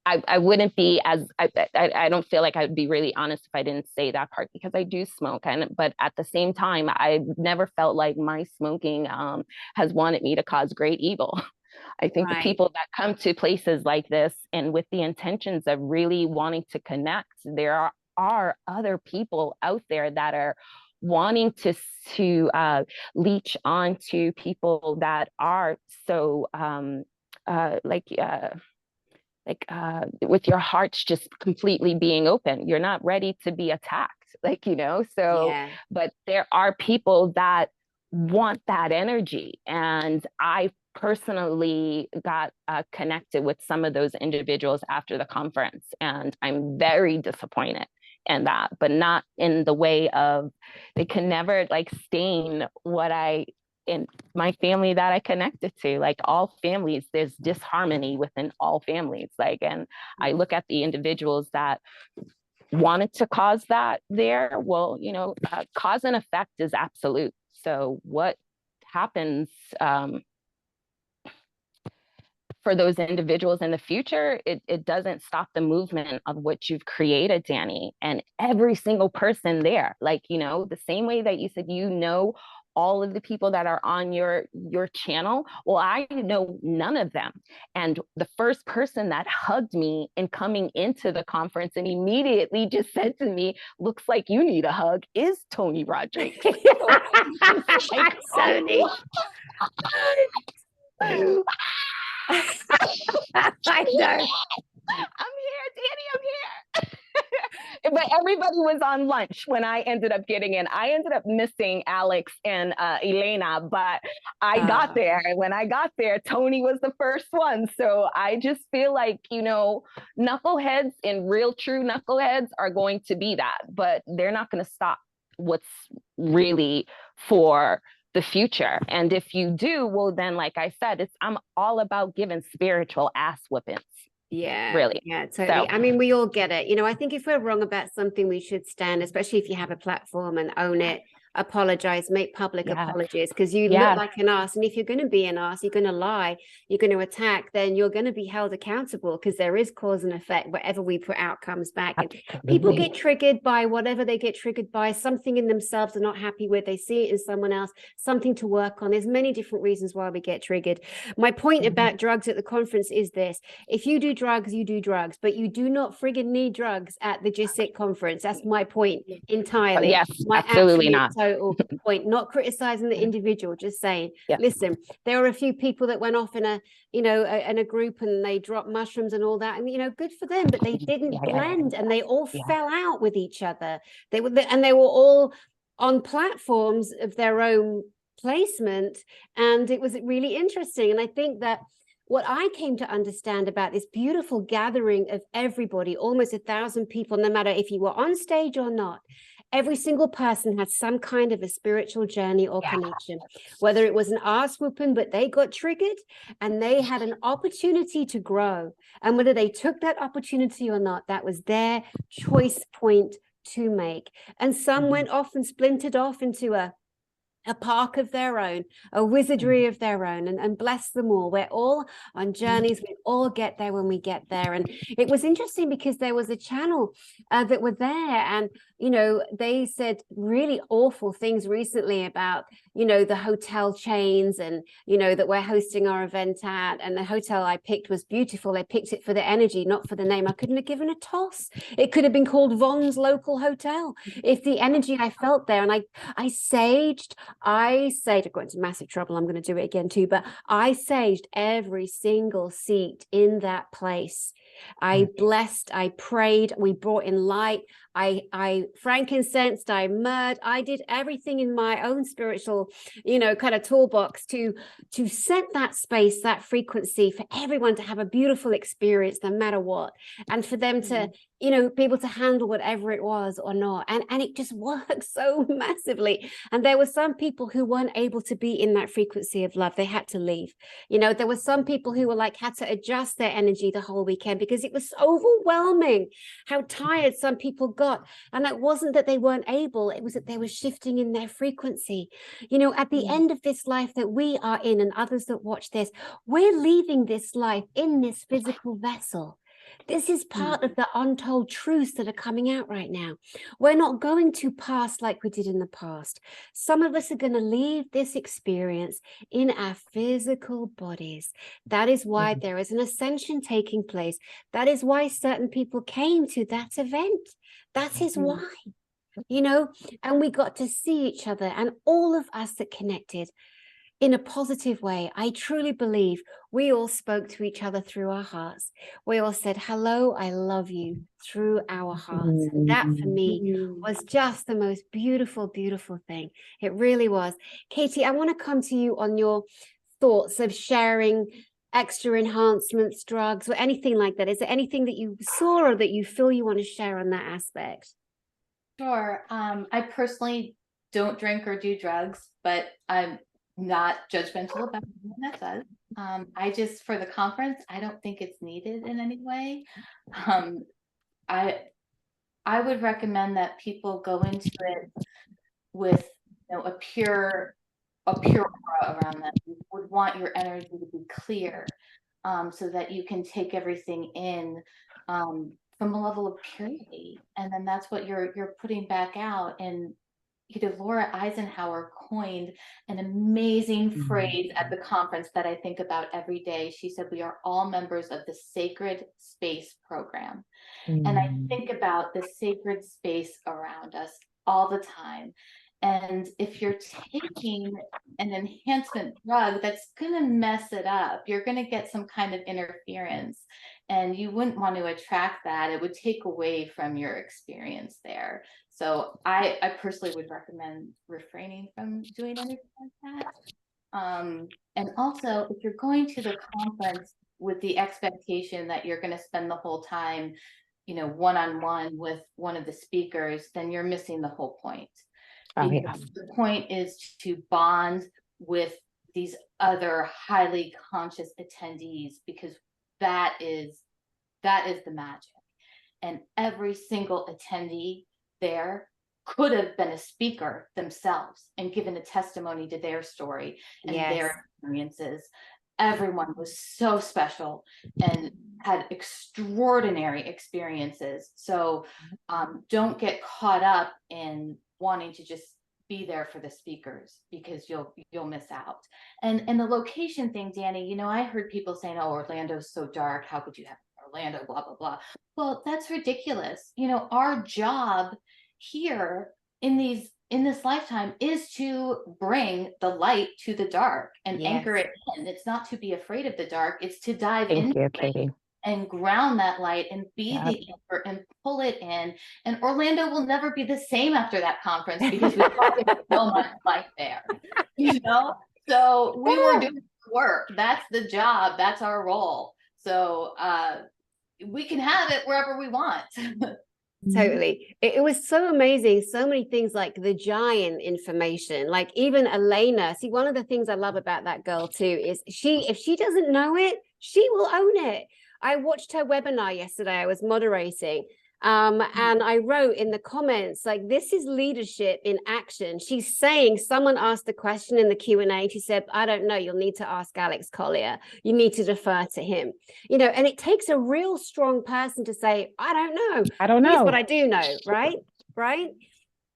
I wouldn't be as, I don't feel like I would be really honest if I didn't say that part, because I do smoke. But at the same time, I've never felt like my smoking has wanted me to cause great evil. I think the people that come to places like this and with the intentions of really wanting to connect, there are other people out there that are wanting to leech on to people that are so with your hearts just completely being open. You're not ready to be attacked, like, you know, so, but there are people that want that energy. And I personally got connected with some of those individuals after the conference, and I'm very disappointed in that, but not in the way of, they can never like stain what in my family that I connected to. Like, all families, there's disharmony within all families. Like, and I look at the individuals that wanted to cause that there. Well, you know, cause and effect is absolute. So what happens for those individuals in the future, it doesn't stop the movement of what you've created, Danny. And every single person there, like, you know, the same way that you said, you know, all of the people that are on your channel, well, I know none of them. And the first person that hugged me in coming into the conference and immediately just said to me, looks like you need a hug, is Tony Rodriguez. Like, Tony. I know. I'm here, Danny, I'm here. But everybody was on lunch when I ended up getting in. I ended up missing Alex and Elena, but I got there. And when I got there, Tony was the first one. So I just feel like, you know, knuckleheads and real true knuckleheads are going to be that, but they're not going to stop what's really for the future. And if you do, well, then, like I said, I'm all about giving spiritual ass whippings. Yeah, really. Yeah, totally. So, I mean, we all get it. I think if we're wrong about something, we should stand, especially if you have a platform, and own it, apologize, make public apologies, because you look like an ass. And if you're going to be an ass, you're going to lie, you're going to attack, then you're going to be held accountable, because there is cause and effect. Whatever we put out comes back. And people get triggered by whatever they get triggered by. Something in themselves they're not happy with. They see it in someone else, something to work on. There's many different reasons why we get triggered. My point about drugs at the conference is this: if you do drugs, you do drugs, but you do not friggin' need drugs at the GSIC conference. That's my point entirely. Yes, my absolutely not. Total point. Not criticizing the individual, just saying, listen, there are a few people that went off in a group, and they dropped mushrooms and all that, and good for them, but they didn't blend, and they all fell out with each other. They were all on platforms of their own placement, and it was really interesting. And I think that what I came to understand about this beautiful gathering of everybody, almost 1,000 people, no matter if you were on stage or not, every single person had some kind of a spiritual journey or connection, whether it was an ass whooping, but they got triggered and they had an opportunity to grow. And whether they took that opportunity or not, that was their choice point to make. And some went off and splintered off into a park of their own, a wizardry of their own, and bless them all. We're all on journeys. We all get there when we get there. And it was interesting because there was a channel that were there, and they said really awful things recently about the hotel chains, and that we're hosting our event at, and the hotel I picked was beautiful. I picked it for the energy, not for the name. I couldn't have given a toss. It could have been called Von's Local Hotel if the energy I felt there. And I saged, I got into massive trouble. I'm going to do it again too, but I saged every single seat in that place. I blessed, I prayed, we brought in light, I frankincense, I myrrhed, I did everything in my own spiritual, kind of toolbox to set that space, that frequency for everyone to have a beautiful experience no matter what, and for them to be able to handle whatever it was or not. And it just worked so massively. And there were some people who weren't able to be in that frequency of love. They had to leave. There were some people who were had to adjust their energy the whole weekend because it was so overwhelming how tired some people got. And it wasn't that they weren't able, it was that they were shifting in their frequency. At the end of this life that we are in, and others that watch this, we're leaving this life in this physical vessel. This is part of the untold truths that are coming out right now. We're not going to pass like we did in the past. Some of us are going to leave this experience in our physical bodies. That is why there is an ascension taking place. That is why certain people came to that event. That is why, and we got to see each other, and all of us that connected in a positive way. I truly believe we all spoke to each other through our hearts. We all said, hello, I love you, through our hearts. And that for me was just the most beautiful, beautiful thing. It really was. Katie, I want to come to you on your thoughts of sharing extra enhancements, drugs, or anything like that. Is there anything that you saw or that you feel you want to share on that aspect? Sure. I personally don't drink or do drugs, but I'm not judgmental about anyone that does. I just, for the conference, I don't think it's needed in any way. I would recommend that people go into it with a pure aura around them. You would want your energy to be clear, so that you can take everything in from a level of purity, and then that's what you're putting back out. And Laura Eisenhower coined an amazing phrase at the conference that I think about every day. She said, we are all members of the Sacred Space Program. And I think about the sacred space around us all the time. And if you're taking an enhancement drug, that's going to mess it up. You're going to get some kind of interference, and you wouldn't want to attract that. It would take away from your experience there. So I personally would recommend refraining from doing anything like that. And also, if you're going to the conference with the expectation that you're going to spend the whole time, one-on-one with one of the speakers, then you're missing the whole point. Oh, because the point is to bond with these other highly conscious attendees, because that is the magic. And every single attendee there could have been a speaker themselves and given a testimony to their story and their experiences. Everyone was so special and had extraordinary experiences. So don't get caught up in wanting to just be there for the speakers, because you'll miss out. And the location thing, Danny, you know, I heard people saying, oh, Orlando's so dark, how could you have Orlando, blah, blah, blah. Well, that's ridiculous. You know, our job here in this lifetime is to bring the light to the dark and anchor it in. It's not to be afraid of the dark, it's to dive into it and ground that light and be the anchor and pull it in. And Orlando will never be the same after that conference, because we talked so much light there, you know? So we were doing the work. That's the job. That's our role. So we can have it wherever we want. Totally. It was so amazing. So many things, like the giant information, like even Elena. See, one of the things I love about that girl too is if she doesn't know it, she will own it. I watched her webinar yesterday. I was moderating. And I wrote in the comments, like, this is leadership in action. She's saying, someone asked a question in the Q&A. She said, I don't know, you'll need to ask Alex Collier. You need to defer to him. You know, and it takes a real strong person to say, I don't know. I don't know. Here's what I do know, right? Right?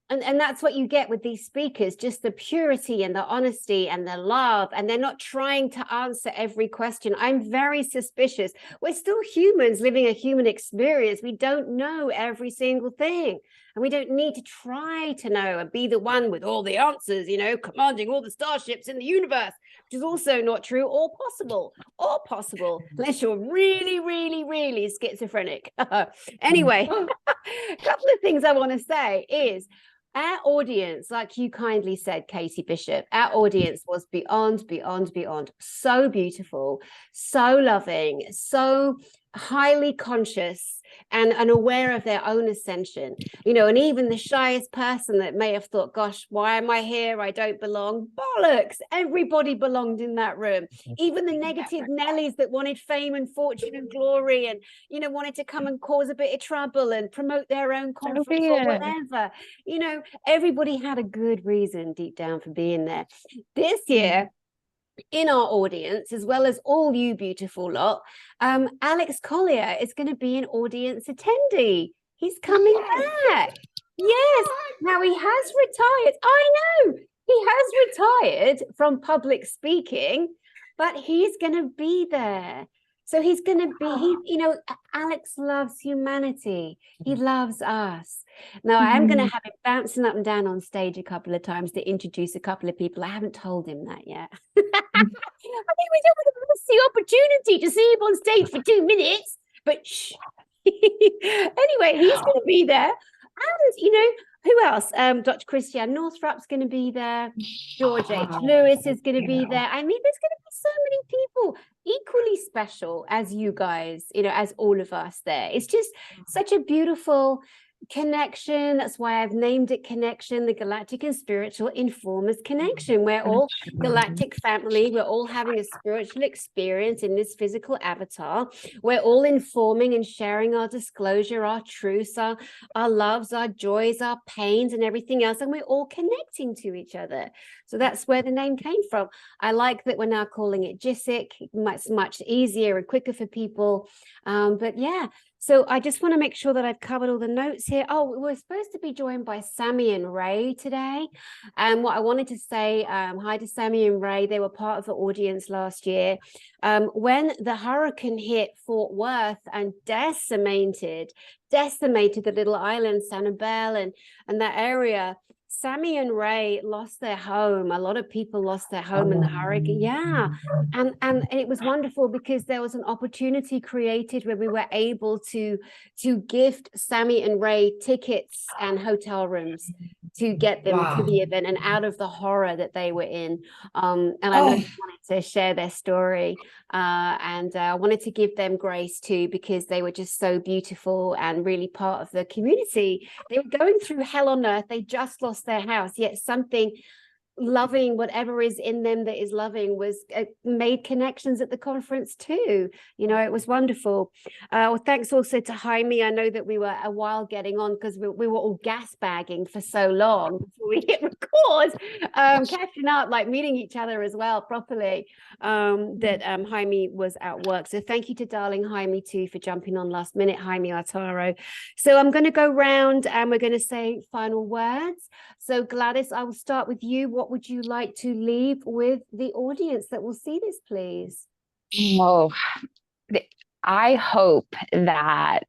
And that's what you get with these speakers, just the purity and the honesty and the love. And they're not trying to answer every question. I'm very suspicious. We're still humans living a human experience. We don't know every single thing. And we don't need to try to know and be the one with all the answers, you know, commanding all the starships in the universe, which is also not true or possible, unless you're really, really, really schizophrenic. Anyway, a couple of things I want to say is, our audience, like you kindly said, Katie Bishop, our audience was beyond so beautiful, so loving, so highly conscious and aware of their own ascension, you know. And even the shyest person that may have thought, gosh, why am I here? I don't belong. Bollocks. Everybody belonged in that room. Even the negative Nellies that wanted fame and fortune and glory and, you know, wanted to come and cause a bit of trouble and promote their own conference or whatever. You know, everybody had a good reason deep down for being there. This year, in our audience, as well as all you beautiful lot, Alex Collier is going to be an audience attendee. He's coming back. Yes. Now, he has retired. I know. He has retired from public speaking, but he's going to be there. So he's going to be, you know, Alex loves humanity. He loves us. Now, I am going to have him bouncing up and down on stage a couple of times to introduce a couple of people. I haven't told him that yet. I think we don't want the opportunity to see him on stage for 2 minutes, but shh. Anyway, he's going to be there. And, you know, who else? Dr. Christiane Northrup's going to be there. George H. Lewis is going to be there. I mean, there's going to be so many people equally special as you guys, you know, as all of us there. It's just such a beautiful connection. That's why I've named it Connection, the Galactic and Spiritual Informers Connection. We're all galactic family. We're all having a spiritual experience in this physical avatar. We're all informing and sharing our disclosure, our truths, our loves, our joys, our pains, and everything else. And we're all connecting to each other. So that's where the name came from. I like that we're now calling it GISIC. It's much easier and quicker for people. But yeah. So I just want to make sure that I've covered all the notes here. Oh, we're supposed to be joined by Sammy and Ray today. And what I wanted to say, hi to Sammy and Ray. They were part of the audience last year. When the hurricane hit Fort Worth and decimated the little island, Sanibel and that area, Sammy and Ray lost their home. A lot of people lost their home in the hurricane. Yeah. And it was wonderful because there was an opportunity created where we were able to gift Sammy and Ray tickets and hotel rooms to get them to the event and out of the horror that they were in. And I really wanted to share their story. And I wanted to give them grace too, because they were just so beautiful and really part of the community. They were going through hell on earth. They just lost lost their house, yet something loving, whatever is in them that is loving, was made connections at the conference too. You know, it was wonderful. Well, thanks also to Jaime. I know that we were a while getting on because we were all gas bagging for so long before we hit record, catching up, like meeting each other as well properly, that Jaime was at work. So thank you to darling Jaime too for jumping on last minute, Jaime Arturo. So I'm going to go round and we're going to say final words. So Gladys, I will start with you. What would you like to leave with the audience that will see this, please? Oh, I hope that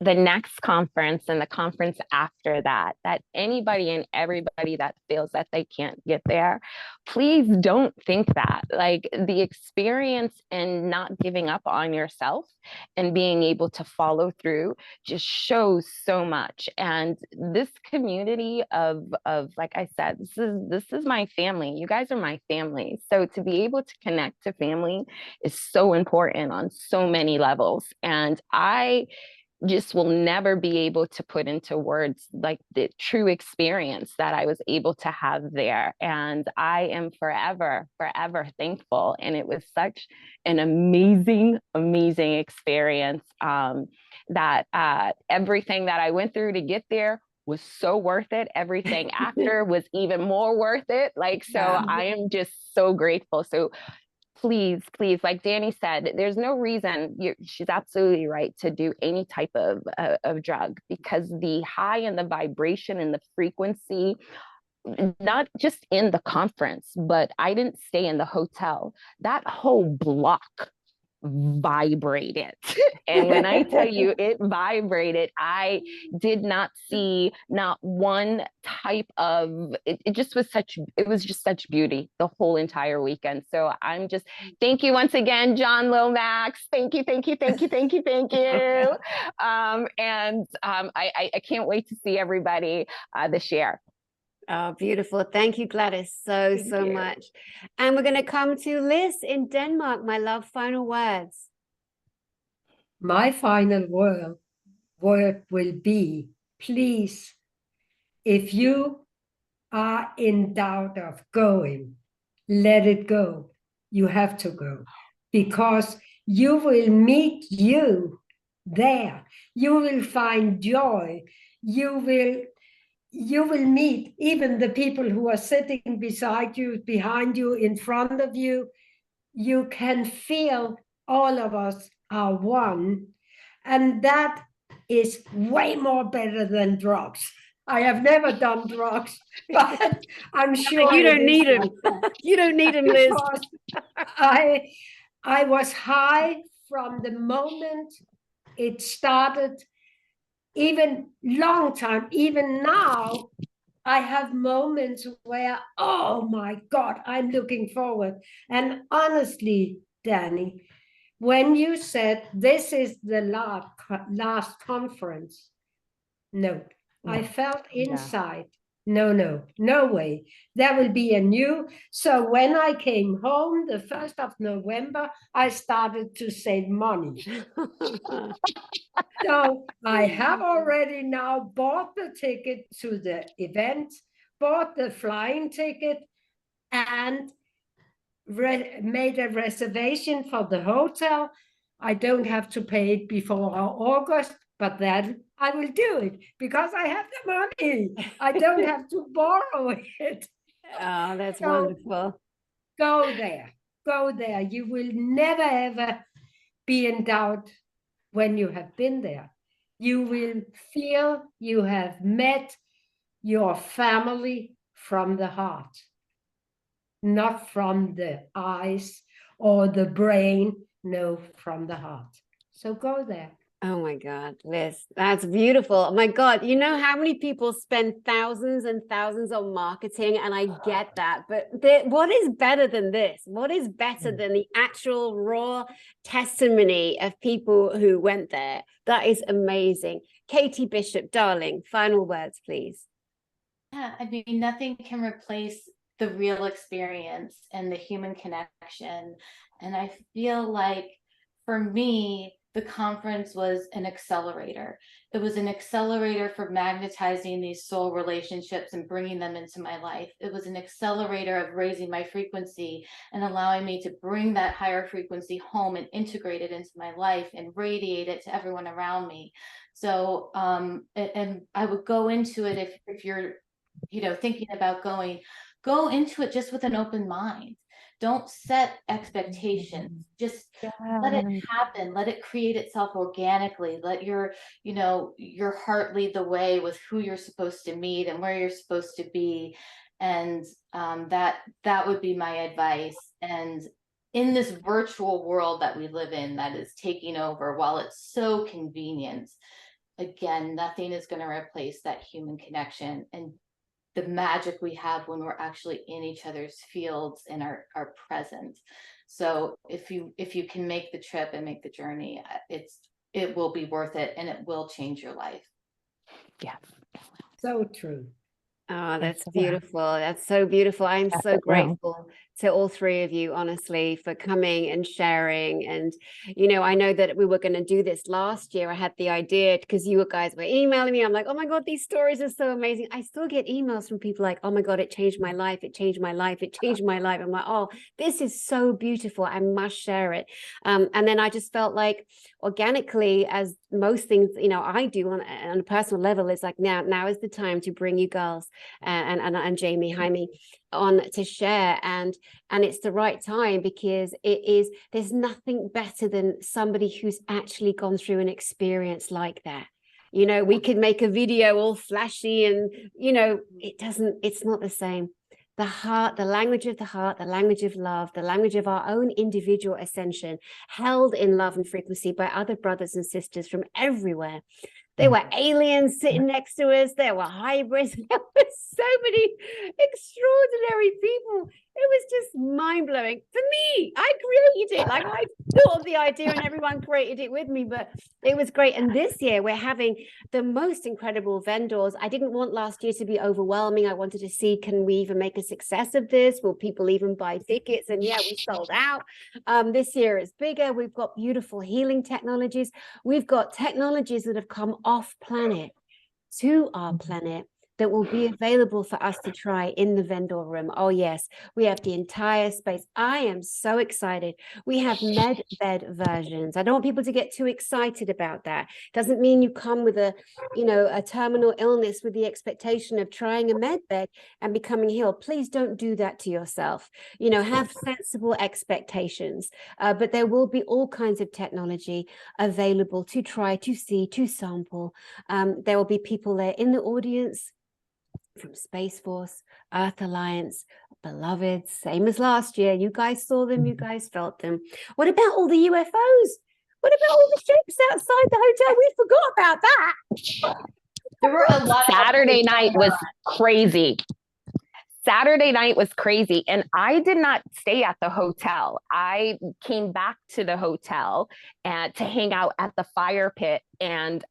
the next conference and the conference after that, that anybody and everybody that feels that they can't get there, please don't think that. Like, the experience and not giving up on yourself and being able to follow through just shows so much. And this community of like I said, this is my family. You guys are my family. So to be able to connect to family is so important on so many levels. And I just will never be able to put into words like the true experience that I was able to have there. And I am forever, forever thankful. And it was such an amazing, amazing experience, that everything that I went through to get there was so worth it. Everything after was even more worth it. Like, so I am just so grateful. So please, like Danny said, there's no reason, she's absolutely right, to do any type of drug, because the high and the vibration and the frequency, not just in the conference, but I didn't stay in the hotel. That whole block vibrated. And when I tell you it vibrated, I did not see not one type of, it was just such beauty the whole entire weekend. So I'm just, thank you once again, John Lomax. Thank you. And I can't wait to see everybody this year. Oh, beautiful. Thank you, Gladys, so much. And we're going to come to Liz in Denmark, my love. Final words. My final word will be, please, if you are in doubt of going, let it go. You have to go, because you will meet you there. You will find joy. You will meet even the people who are sitting beside you, behind you, in front of you. You can feel all of us are one. And that is way more better than drugs. I have never done drugs, but I'm sure you don't need them. You don't need them, Liz. I was high from the moment it started. Even long time, even now, I have moments where, oh my God, I'm looking forward. And honestly, Danny, when you said this is the last conference, no, I felt inside, no way. There will be a new. So when I came home, the 1st of November, I started to save money. So I have already now bought the ticket to the event, bought the flying ticket, and made a reservation for the hotel. I don't have to pay it before August, but then I will do it because I have the money. I don't have to borrow it. Oh, that's wonderful. Go there. You will never, ever be in doubt when you have been there. You will feel you have met your family from the heart, not from the eyes or the brain, no, from the heart. So go there. Oh my God, Liz, that's beautiful. Oh my God, you know how many people spend thousands and thousands on marketing, and I get that, but what is better than this? What is better than the actual raw testimony of people who went there? That is amazing. Katie Bishop, darling, final words, please. Yeah, I mean, nothing can replace the real experience and the human connection. And I feel like, for me, the conference was an accelerator. It was an accelerator for magnetizing these soul relationships and bringing them into my life. It was an accelerator of raising my frequency and allowing me to bring that higher frequency home and integrate it into my life and radiate it to everyone around me. So, and I would go into it if you're, thinking about going, go into it just with an open mind. Don't set expectations. Just let it happen. Let it create itself organically. Let your heart lead the way with who you're supposed to meet and where you're supposed to be. And that would be my advice. And in this virtual world that we live in that is taking over, while it's so convenient, again, nothing is going to replace that human connection and the magic we have when we're actually in each other's fields and are present. So if you can make the trip and make the journey, it will be worth it, and it will change your life. Yeah. So true. Oh, that's beautiful. That's so beautiful. I'm so grateful to all three of you, honestly, for coming and sharing. And, I know that we were going to do this last year. I had the idea because you guys were emailing me. I'm like, oh my God, these stories are so amazing. I still get emails from people like, oh my God, it changed my life. It changed my life. It changed my life. I'm like, oh, this is so beautiful. I must share it. And then I just felt like organically, as most things, I do on a personal level, it's like now is the time to bring you girls and Jaime on to share, and it's the right time because there's nothing better than somebody who's actually gone through an experience like that. We could make a video all flashy and it's not the same. The heart, the language of the heart, the language of love, the language of our own individual ascension, held in love and frequency by other brothers and sisters from everywhere. There were aliens sitting next to us. There were hybrids. There were so many extraordinary people. It was just mind-blowing for me. I created it. Like, I thought of the idea and everyone created it with me, but it was great. And this year we're having the most incredible vendors. I didn't want last year to be overwhelming. I wanted to see, can we even make a success of this? Will people even buy tickets? And yeah, we sold out. This year is bigger. We've got beautiful healing technologies. We've got technologies that have come off planet to our planet that will be available for us to try in the vendor room. Oh yes, we have the entire space. I am so excited. We have med bed versions. I don't want people to get too excited about that. Doesn't mean you come with a terminal illness with the expectation of trying a med bed and becoming healed. Please don't do that to yourself. Have sensible expectations. But there will be all kinds of technology available to try, to see, to sample. There will be people there in the audience from Space Force, Earth Alliance, Beloveds, same as last year. You guys saw them, you guys felt them. What about all the UFOs? What about all the ships outside the hotel? We forgot about that. There were a lot. Saturday night was crazy. Saturday night was crazy. And I did not stay at the hotel. I came back to the hotel and to hang out at the fire pit. And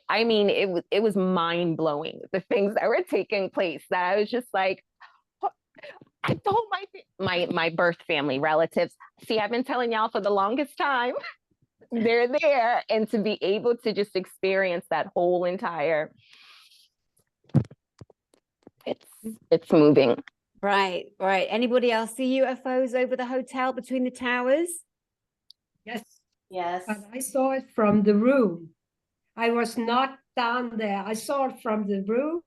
I mean, it was mind blowing, the things that were taking place, that I was just like, I told my birth family relatives, see, I've been telling y'all for the longest time, they're there. And to be able to just experience that whole entire, it's moving. Right. Anybody else see UFOs over the hotel between the towers? Yes. But I saw it from the room. I was not down there. I saw it from the room,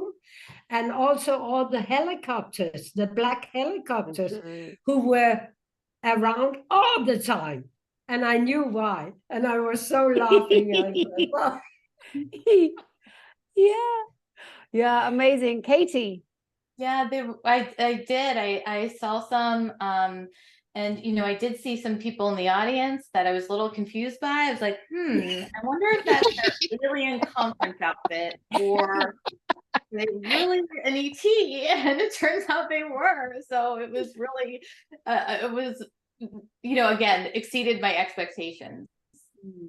and also all the helicopters, the black helicopters, who were around all the time. And I knew why. And I was so laughing. Yeah, amazing. Katie. Yeah, I did. I saw some, and I did see some people in the audience that I was a little confused by. I was like, I wonder if that's their alien conference outfit, or they really were an ET, and it turns out they were. So it was really, again, exceeded my expectations,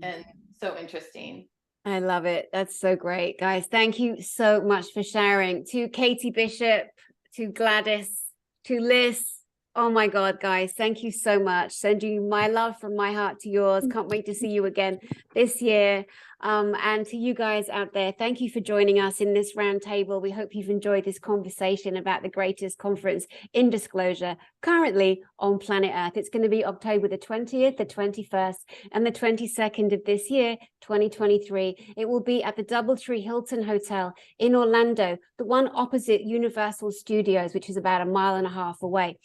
and so interesting. I love it. That's so great, guys. Thank you so much for sharing. To Katie Bishop, to Gladys, to Liz, Oh my God, guys, thank you so much. Send you my love from my heart to yours. Can't wait to see you again this year. And to you guys out there, thank you for joining us in this roundtable. We hope you've enjoyed this conversation about the greatest conference in disclosure currently on planet Earth. It's going to be October the 20th, the 21st, and the 22nd of this year, 2023. It will be at the DoubleTree Hilton Hotel in Orlando, the one opposite Universal Studios, which is about 1.5 miles away.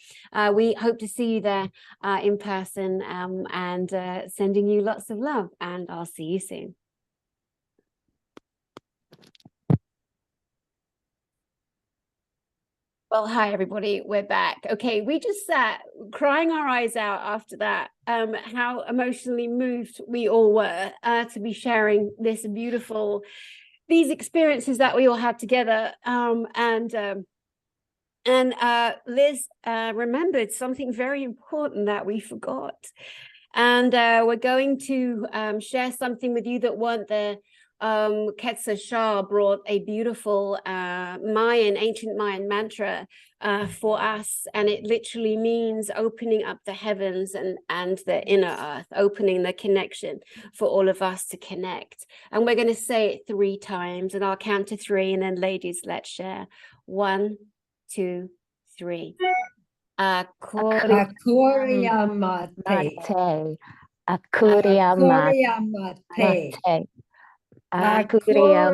We hope to see you there in person, and sending you lots of love, and I'll see you soon. Well, hi, everybody. We're back. Okay, we just sat crying our eyes out after that, how emotionally moved we all were to be sharing these experiences that we all had together. And Liz remembered something very important that we forgot. And we're going to share something with you that weren't there. Ketsa Shah brought a beautiful ancient Mayan mantra for us, and it literally means opening up the heavens and the inner earth, opening the connection for all of us to connect. And we're going to say it 3 times, and I'll count to 3, and then ladies, let's share. 1, 2, 3. Akuria mate. Akuria Akuria mate. mate. Akuria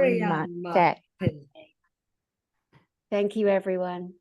mate. Thank you, everyone.